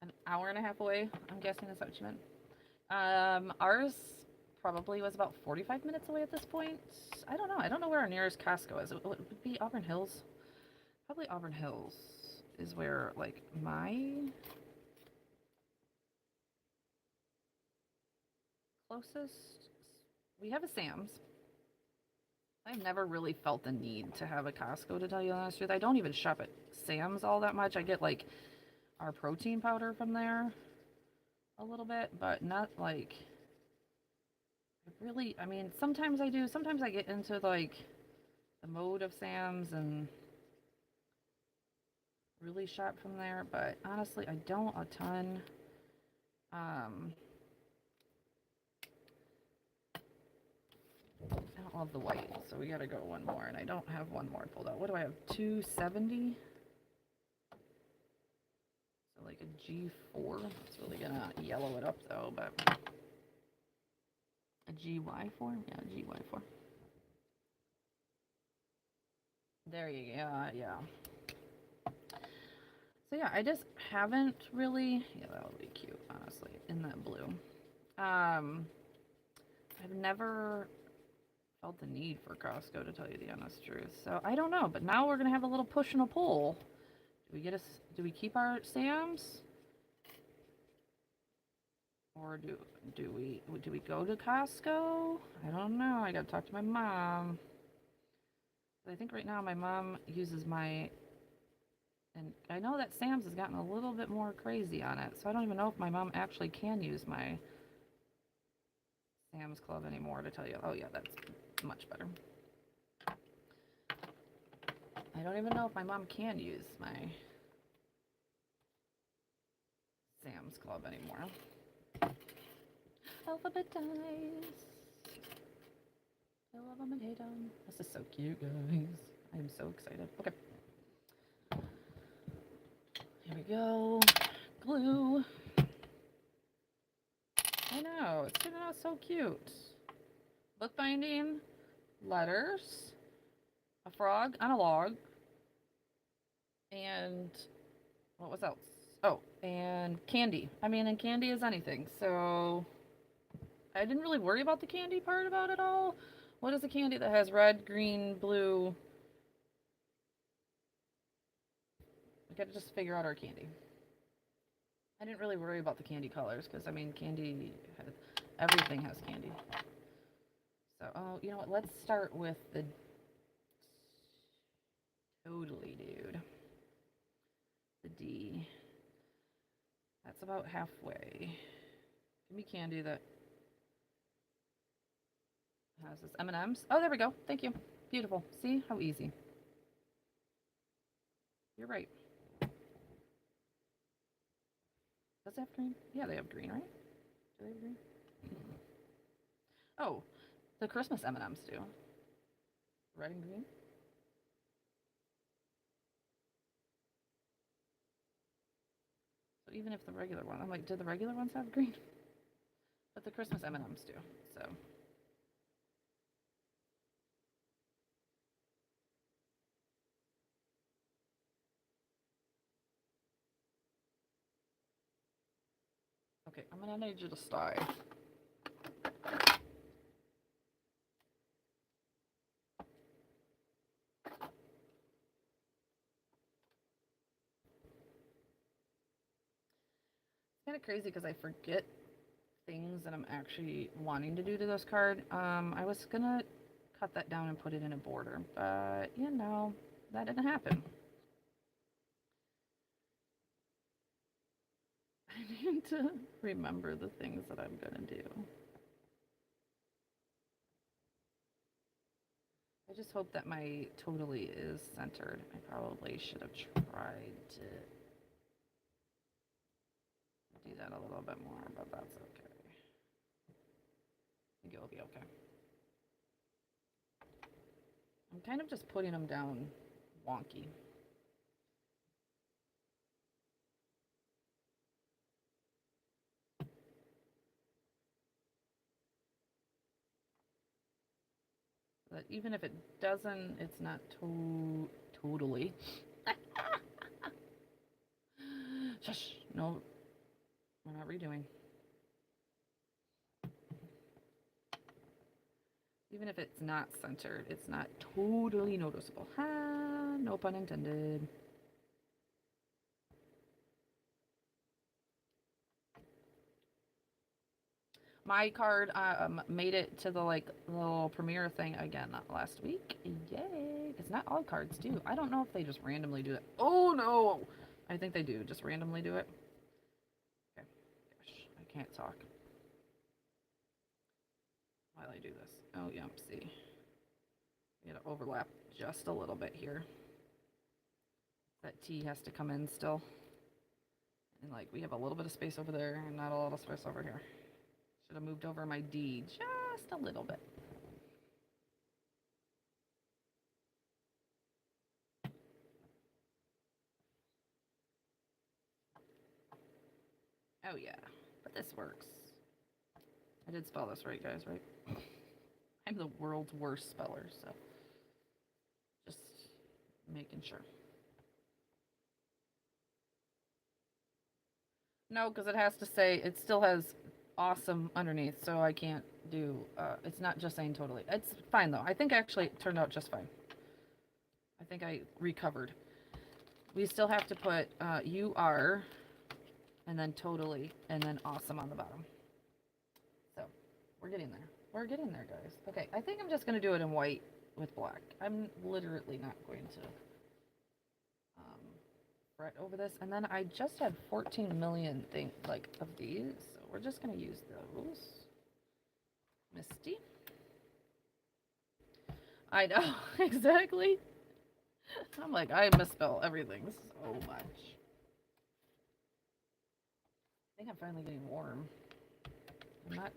An hour and a half away, I'm guessing is what you meant. Ours probably was about 45 minutes away at this point. I don't know. I don't know where our nearest Costco is. It would be Auburn Hills. Probably Auburn Hills is where, like, my closest... We have a Sam's. I've never really felt the need to have a Costco, to tell you the honest truth. I don't even shop at Sam's all that much. I get, like, our protein powder from there. a little bit, but not like really. I mean, sometimes I do. Sometimes I get into like the mode of Sam's and really shop from there, but honestly, I don't a ton. Um, I don't love the white, so we gotta go one more, and I don't have one more pulled out. What do I have? 270? So like a G4. It's really gonna yellow it up though, but a GY4? Yeah, GY4. There you go. Yeah. So yeah, I just haven't really. Yeah, that would be cute, honestly, in that blue. I've never felt the need for Costco, to tell you the honest truth. So I don't know, but now we're gonna have a little push and a pull. Do we get us? Do we keep our Sam's, or do we go to Costco? I don't know. I gotta talk to my mom. I think right now my mom uses my, and I know that Sam's has gotten a little bit more crazy on it, so I don't even know if my mom actually can use my Sam's Club anymore, to tell you. Oh yeah, that's much better. I don't even know if my mom can use my Sam's Club anymore. Alphabetize. I love them and hate them. This is so cute, guys. I am so excited. Okay. Here we go. Glue. I know. It's turning out so cute. Bookbinding. Letters. A frog on a log. And what was else? Oh, and candy. I mean, and candy is anything. So I didn't really worry about the candy part about it all. What is a candy that has red, green, blue? We gotta just figure out our candy. I didn't really worry about the candy colors because, I mean, candy, everything has candy. So, oh, you know what? Let's start with the totally dude. The D. That's about halfway. Give me candy that has this M&M's. Oh, there we go. Thank you. Beautiful. See how easy. You're right. Does it have green? Yeah, they have green, right? Do they have green? Oh, the Christmas M&Ms do. Red and green. So even if the regular one, I'm like, did the regular ones have green? But the Christmas M&Ms do. So. Okay, I'm gonna need you to stay. It's kind of crazy because I forget things that I'm actually wanting to do to this card. I was gonna cut that down and put it in a border, but you know, that didn't happen. I need to remember the things that I'm gonna do. I just hope that my totally is centered. I probably should have tried to do that a little bit more, but that's okay. I think it'll be okay. I'm kind of just putting them down wonky. But even if it doesn't, it's not totally. Shush. No, we're not redoing. Even if it's not centered, it's not totally noticeable. Ha, no pun intended. My card made it to the like little premiere thing again last week. Yay! Because not all cards do. I don't know if they just randomly do it. Oh no! I think they do. Just randomly do it. Okay. Gosh, I can't talk while I do this. Oh, yeah, see. We gotta overlap just a little bit here. That T has to come in still. And like we have a little bit of space over there and not a lot of space over here. Should have moved over my D just a little bit. Oh yeah, but this works. I did spell this right, guys, right? I'm the world's worst speller, so just making sure. No, because it has to say, it still has awesome underneath, so I can't do, it's not just saying totally. It's fine though. I think actually it turned out just fine. I think I recovered. We still have to put you are, and then totally, and then awesome on the bottom. So, we're getting there. We're getting there, guys. Okay, I think I'm just going to do it in white with black. I'm literally not going to fret over this. And then I just had 14 million of these, so we're just going to use those. Misty. I know, exactly. I'm like, I misspell everything so much. I think I'm finally getting warm. I'm not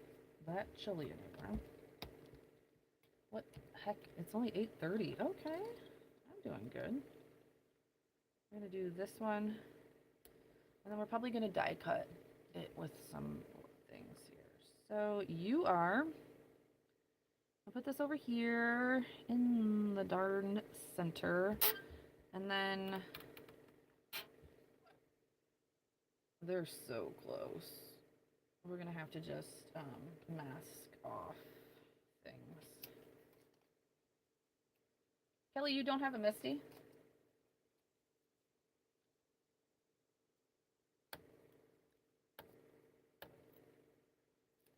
that chilly anymore. What heck? It's only 8:30. Okay, I'm doing good. We're gonna do this one, and then we're probably gonna die cut it with some things here. So you are. I'll put this over here in the darn center, and then they're so close. We're gonna have to just mask off things. Kelly, you don't have a Misty?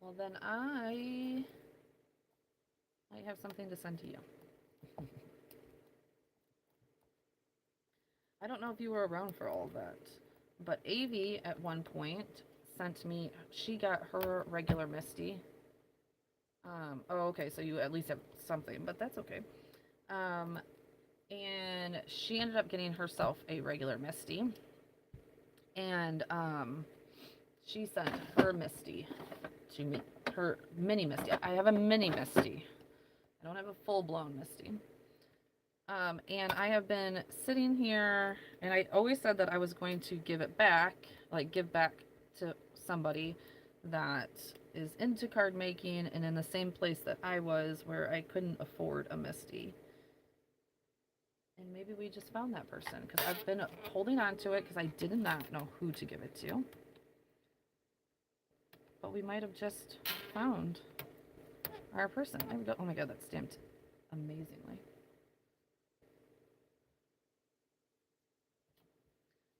Well, then I have something to send to you. I don't know if you were around for all of that, but Avi at one point sent me, she got her regular Misty. Oh, okay, so you at least have something, but that's okay. And she ended up getting herself a regular Misty. And she sent her Misty to me, her mini Misty. I have a mini Misty. I don't have a full-blown Misty. And I have been sitting here, and I always said that I was going to give it back, like give back to somebody that is into card making and in the same place that I was where I couldn't afford a Misty. And maybe we just found that person because I've been holding on to it because I did not know who to give it to. But we might have just found our person. There we go. Oh my god, that's stamped amazingly.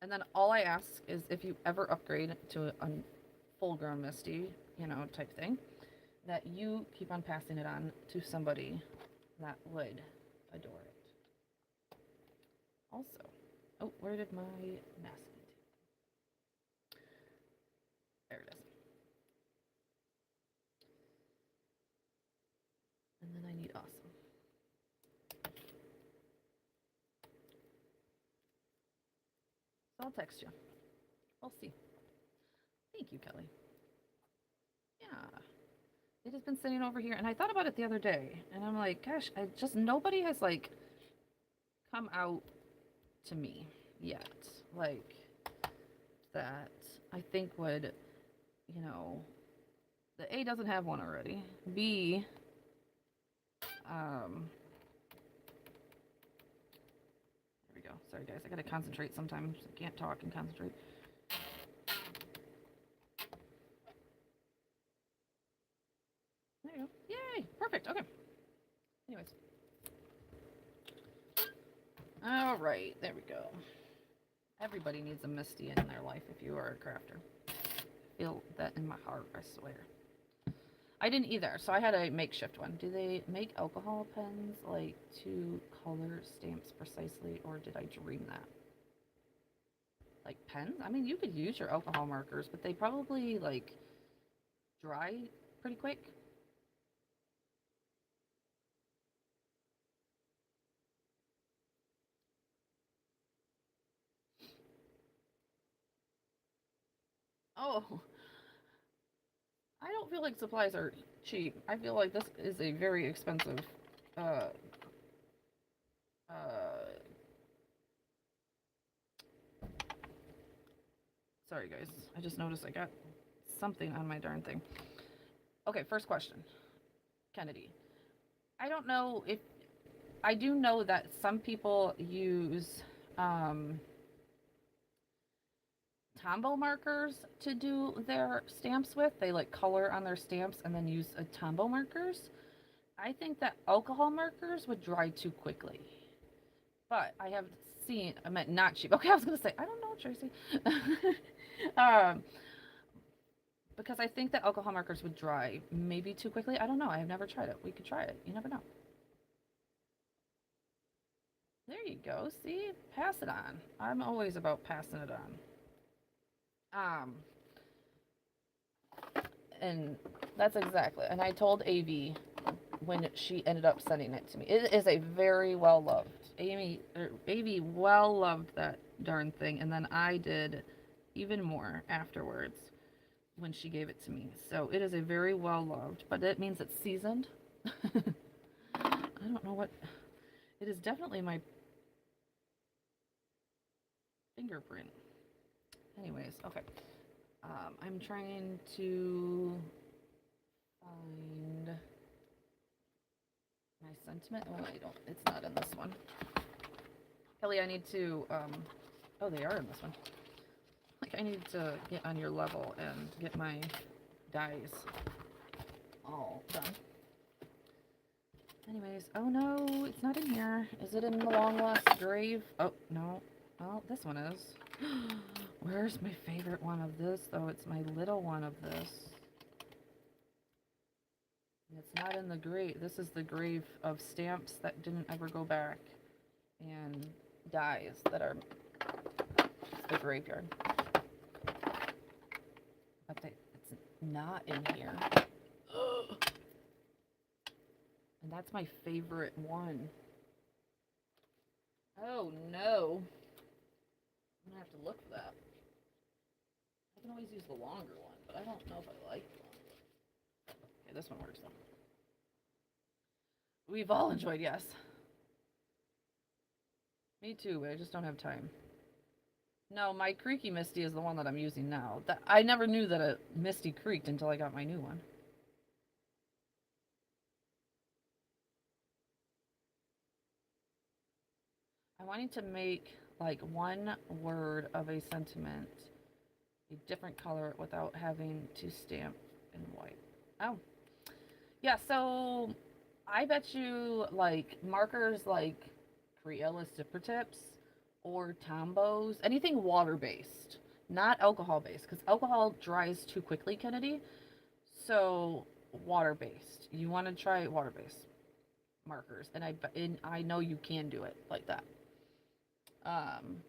And then all I ask is if you ever upgrade to a full-grown Misty, you know, type thing, that you keep on passing it on to somebody that would adore it. Also, oh, where did my masking tape? There it is. And then I need awesome. So I'll text you. We'll see. Thank you, Kelly. Yeah. It has been sitting over here, and I thought about it the other day, and I'm like, gosh, nobody has, like, come out to me yet. Like, that I think would, you know, the A doesn't have one already. B, there we go. Sorry, guys. I gotta concentrate sometimes. I can't talk and concentrate. There you go. Yay! Perfect. Okay. Anyways. All right. There we go. Everybody needs a Misty in their life if you are a crafter. I feel that in my heart, I swear. I didn't either, so I had a makeshift one. Do they make alcohol pens, like, to color stamps precisely, or did I dream that? Like, pens? I mean, you could use your alcohol markers, but they probably, like, dry pretty quick. Oh, I don't feel like supplies are cheap. I feel like this is a very expensive uh uh sorry guys. I just noticed I got something on my darn thing. Okay, first question. Kennedy. I don't know if I do know that some people use um Tombow markers to do their stamps with. They like color on their stamps and then use a Tombow markers. I think that alcohol markers would dry too quickly. But I have seen, I meant not cheap. Okay, I was gonna say, I don't know, Tracy. um, because I think that alcohol markers would dry maybe too quickly. I don't know. I have never tried it. We could try it. You never know. There you go. See, pass it on. I'm always about passing it on. Um, and that's exactly. And I told AV when she ended up sending it to me. It is a very well loved. AV well loved that darn thing, and then I did even more afterwards when she gave it to me. So it is a very well loved, but it means it's seasoned. I don't know what. It is definitely my fingerprint. Anyways, okay. I'm trying to find my sentiment. Oh, I don't. It's not in this one. Kelly, I need to. Oh, they are in this one. Like, I need to get on your level and get my dies all done. Anyways, oh no, it's not in here. Is it in the long lost grave? Oh, no. Oh, this one is. Where's my favorite one of this, though? It's my little one of this. It's not in the grave. This is the grave of stamps that didn't ever go back. And dies that are the graveyard. But it's not in here. And that's my favorite one. Oh no. I'm gonna have to look for that. I can always use the longer one, but I don't know if I like the longer one. Okay, this one works though. We've all enjoyed, yes. Me too, but I just don't have time. No, my Creaky Misty is the one that I'm using now. I never knew that a Misty creaked until I got my new one. I wanted to make like one word of a sentiment a different color without having to stamp in white. Oh, yeah, so I bet you like markers like Crayola Zipper Tips or Tombows, anything water based, not alcohol based, because alcohol dries too quickly, Kennedy. So water based. You want to try water based markers, and I know you can do it like that. Um,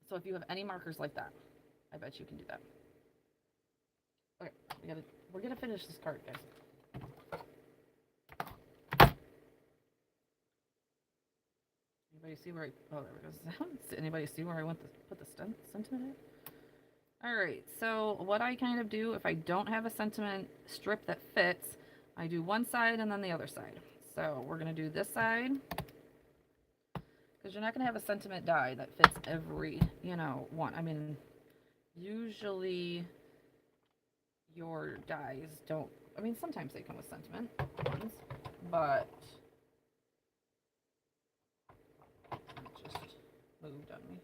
so if you have any markers like that, I bet you can do that. Okay, we're gonna finish this card, guys. Anybody see where oh, there it goes. Anybody see where I went to put the sentiment in? All right, so what I kind of do if I don't have a sentiment strip that fits, I do one side and then the other side. So we're gonna do this side because you're not gonna have a sentiment die that fits every, one. I mean, usually your dies don't, I mean, sometimes they come with sentiment ones, but it just moved on me.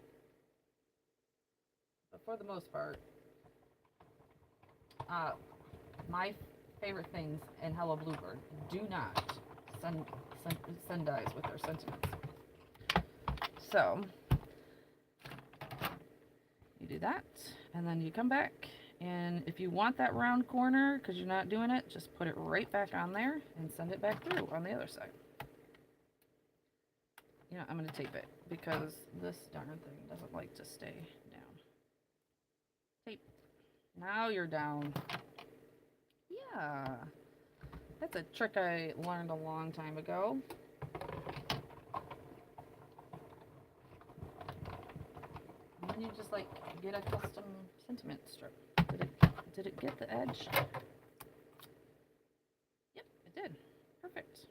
But for the most part, uh, my favorite things in Hello Bluebird do not send dies with their sentiments. So you do that, and then you come back, and if you want that round corner, because you're not doing it, just put it right back on there and send it back through on the other side. I'm going to tape it because this darn thing doesn't like to stay down. Tape. Now you're down. Yeah. That's a trick I learned a long time ago. And then you just like get a custom sentiment strip. Did it get the edge? Yep, it did. Perfect.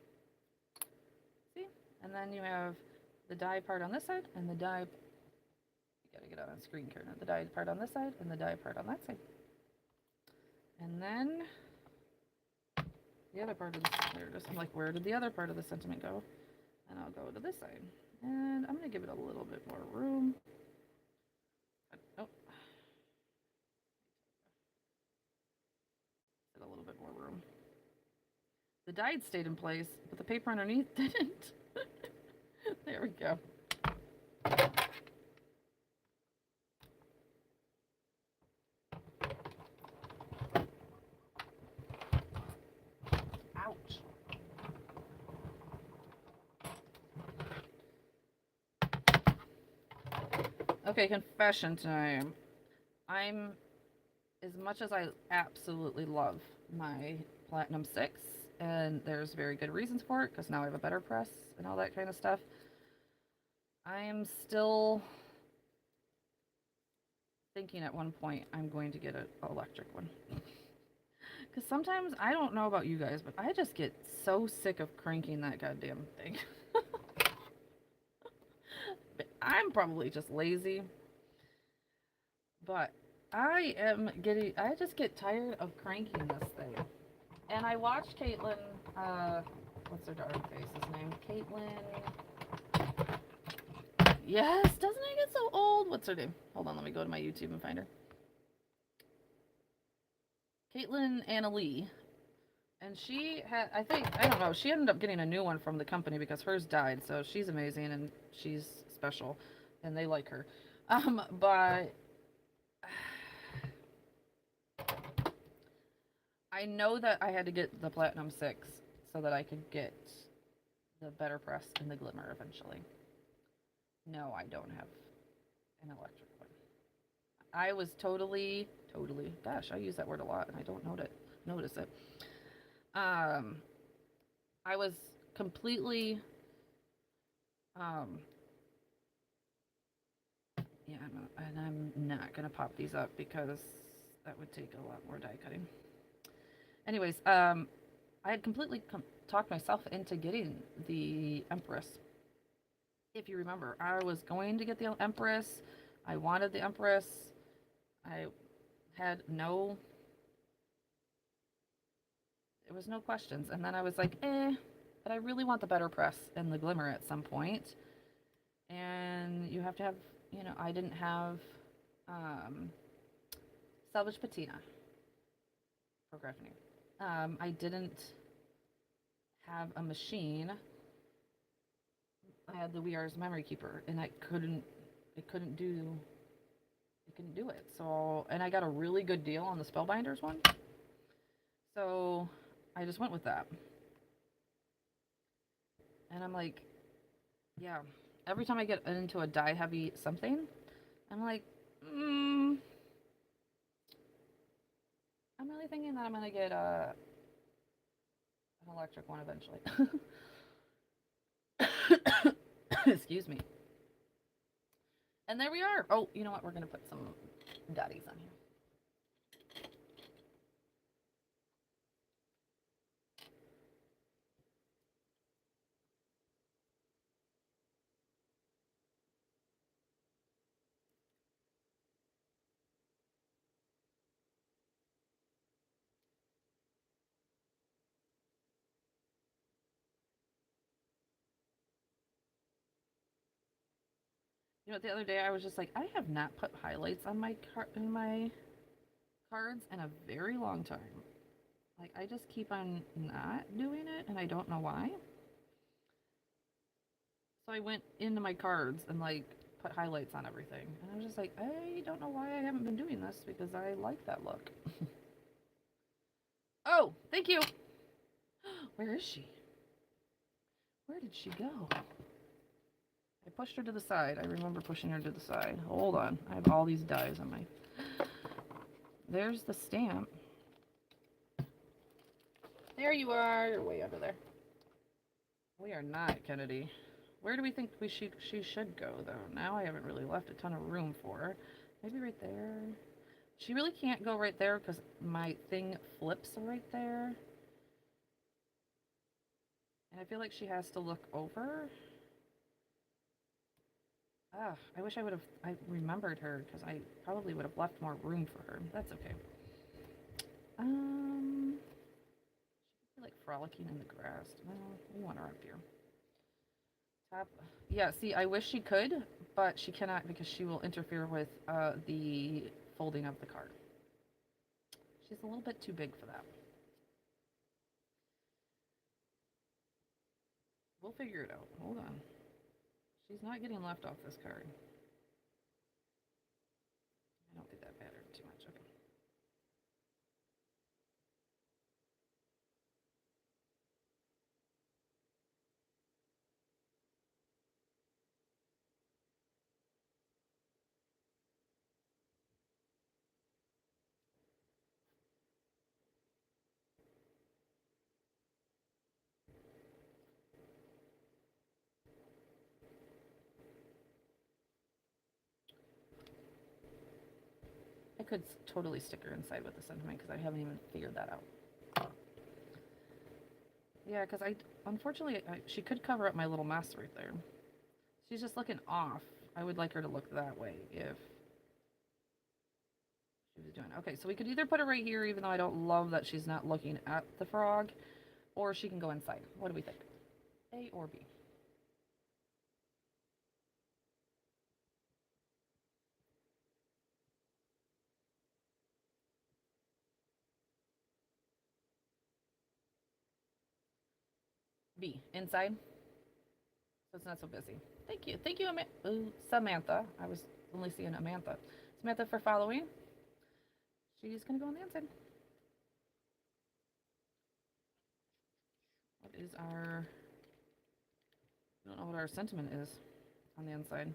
See? And then you have the die part on this side and the die, you gotta get out on screen, Karen. The die part on this side and the die part on that side. And then the other part of the, there it is. I'm like, where did the other part of the sentiment go? And I'll go to this side. And I'm gonna give it a little bit more room. Oh. A little bit more room. The die stayed in place, but the paper underneath didn't. There we go. Ouch. Okay, confession time. As much as I absolutely love my Platinum 6, and there's very good reasons for it, because now I have a better press and all that kind of stuff, I am still thinking at one point I'm going to get an electric one. Because sometimes, I don't know about you guys, but I just get so sick of cranking that goddamn thing. But I'm probably just lazy. But I just get tired of cranking this thing. And I watched Caitlin, what's her darn face's name? Caitlin. Yes, doesn't it get so old? What's her name? Hold on, let me go to my YouTube and find her. Caitlin Anna Lee. And she had, I don't know, she ended up getting a new one from the company because hers died. So she's amazing and she's special and they like her. But I know that I had to get the Platinum 6 so that I could get the better press and the glimmer eventually. No, I don't have an electric one. I was totally, gosh, I use that word a lot and I don't notice it. I was completely, yeah, I'm not gonna pop these up because that would take a lot more die cutting. Anyways, I had completely talked myself into getting the Empress. If you remember, I was going to get the Empress. I wanted the Empress. I had no, there was no questions. And then I was like, but I really want the better press and the glimmer at some point. And you have to have, you know, I didn't have salvage patina for grafting. I didn't have a machine. I had the We Are's Memory Keeper, and it couldn't do it. So, and I got a really good deal on the Spellbinders one. So, I just went with that. And I'm like, yeah, every time I get into a die heavy something, I'm like, I'm really thinking that I'm going to get an electric one eventually. Excuse me. And there we are. Oh, you know what? We're going to put some dotties on here. You know, the other day I was just like, I have not put highlights on my cards in a very long time. Like, I just keep on not doing it, and I don't know why. So I went into my cards and, like, put highlights on everything. And I was just like, I don't know why I haven't been doing this, because I like that look. Oh, thank you! Where is she? Where did she go? I pushed her to the side. I remember pushing her to the side. Hold on. I have all these dies on my... there's the stamp. There you are. You're way under there. We are not Kennedy. Where do we think she should go, though? Now I haven't really left a ton of room for her. Maybe right there. She really can't go right there because my thing flips right there. And I feel like she has to look over. Ah, I wish I remembered her because I probably would have left more room for her. That's okay. She could be like frolicking in the grass. No, we want her up here. Top. Yeah, see, I wish she could, but she cannot because she will interfere with the folding of the card. She's a little bit too big for that. We'll figure it out. Hold on. She's not getting left off this card. I don't think that mattered too much. Okay. I could totally stick her inside with the sentiment because I haven't even figured that out. Yeah, because unfortunately, she could cover up my little mess right there. She's just looking off. I would like her to look that way if she was doing it. Okay, so we could either put her right here, even though I don't love that she's not looking at the frog, or she can go inside. What do we think? A or B? B, inside, so it's not so busy. Thank you. Thank you, Samantha. I was only seeing Amantha. Samantha for following. She's going to go on the inside. What is our... I don't know what our sentiment is on the inside.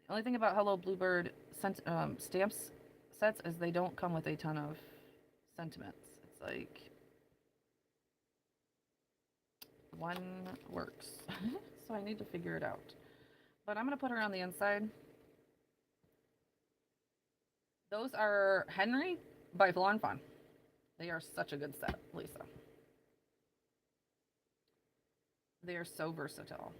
The only thing about Hello Bluebird stamps sets is they don't come with a ton of sentiments. It's like... one works. So I need to figure it out. But I'm going to put her on the inside. Those are Henry by Valon Fawn. They are such a good set, Lisa. They are so versatile.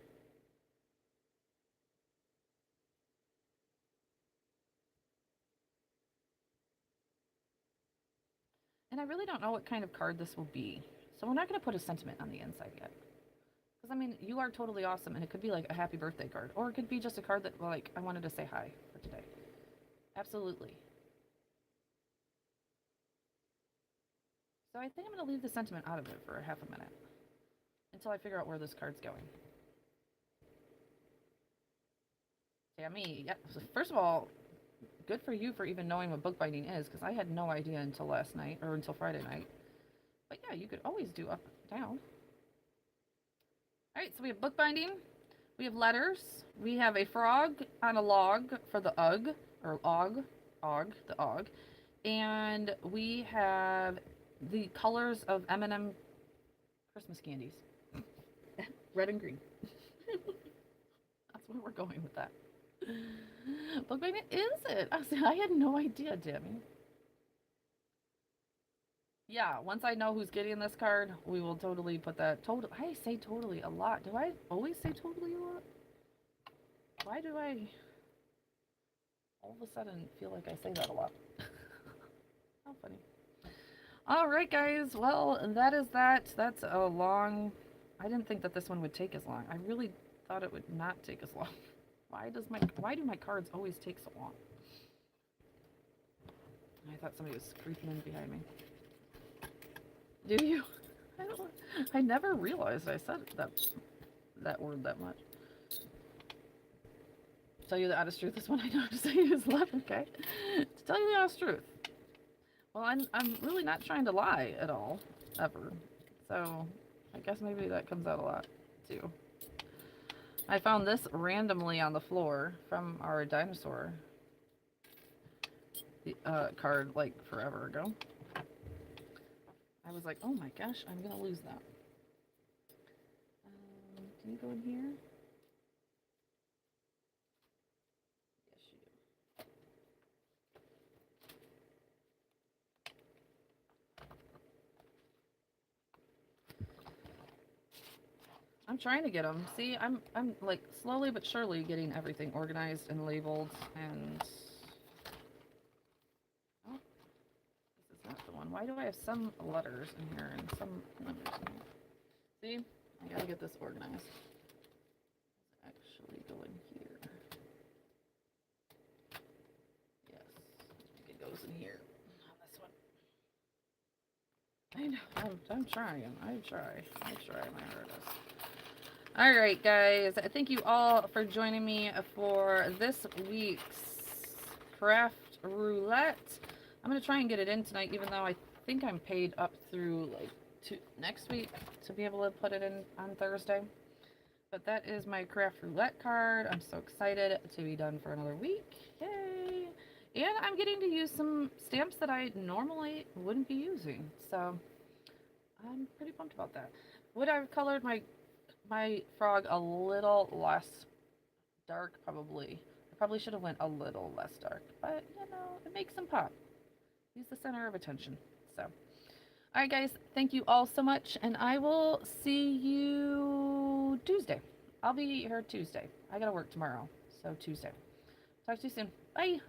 And I really don't know what kind of card this will be. So we're not going to put a sentiment on the inside yet. Because, I mean, you are totally awesome. And it could be like a happy birthday card. Or it could be just a card that, like, I wanted to say hi for today. Absolutely. So I think I'm going to leave the sentiment out of it for a half a minute. Until I figure out where this card's going. Tammy, yeah. So first of all, good for you for even knowing what bookbinding is, because I had no idea until last night, or until Friday night. But yeah, you could always do up, down. Alright, so we have bookbinding, we have letters, we have a frog on a log for the UG, or the OG, and we have the colors of M&M Christmas candies. Red and green. That's where we're going with that. Bookbinding, is it? I had no idea, Tammy. Yeah, once I know who's getting this card, we will totally put that. I say totally a lot. Do I always say totally a lot? Why do I all of a sudden feel like I say that a lot? How funny. Alright, guys. Well, that is that. That's a long... I didn't think that this one would take as long. I really thought it would not take as long. Why do my cards always take so long? I thought somebody was creeping in behind me. Do you? I never realized I said that word that much. Tell you the honest truth, this one I know how to say is left, okay? To tell you the honest truth. Well, I'm really not trying to lie at all, ever. So, I guess maybe that comes out a lot, too. I found this randomly on the floor from our dinosaur the card like forever ago. I was like, oh my gosh, I'm gonna lose that. Can you go in here? Yes, you do. I'm trying to get them. See, I'm like slowly but surely getting everything organized and labeled, and oh, this is not the one. Why do I have some letters in here and some numbers in here? See, I gotta get this organized. Actually go in here. Yes, it goes in here. This one. I know. I'm trying. I try my hardest. Alright, guys. Thank you all for joining me for this week's craft roulette. I'm going to try and get it in tonight, even though I think I'm paid up through like next week to be able to put it in on Thursday. But that is my craft roulette card. I'm so excited to be done for another week. Yay! And I'm getting to use some stamps that I normally wouldn't be using. So I'm pretty pumped about that. Would I have colored my frog a little less dark? Probably. I probably should have went a little less dark. But, you know, it makes them pop. He's the center of attention. So, alright guys, thank you all so much. And I will see you Tuesday. I'll be here Tuesday. I gotta work tomorrow. So Tuesday. Talk to you soon. Bye!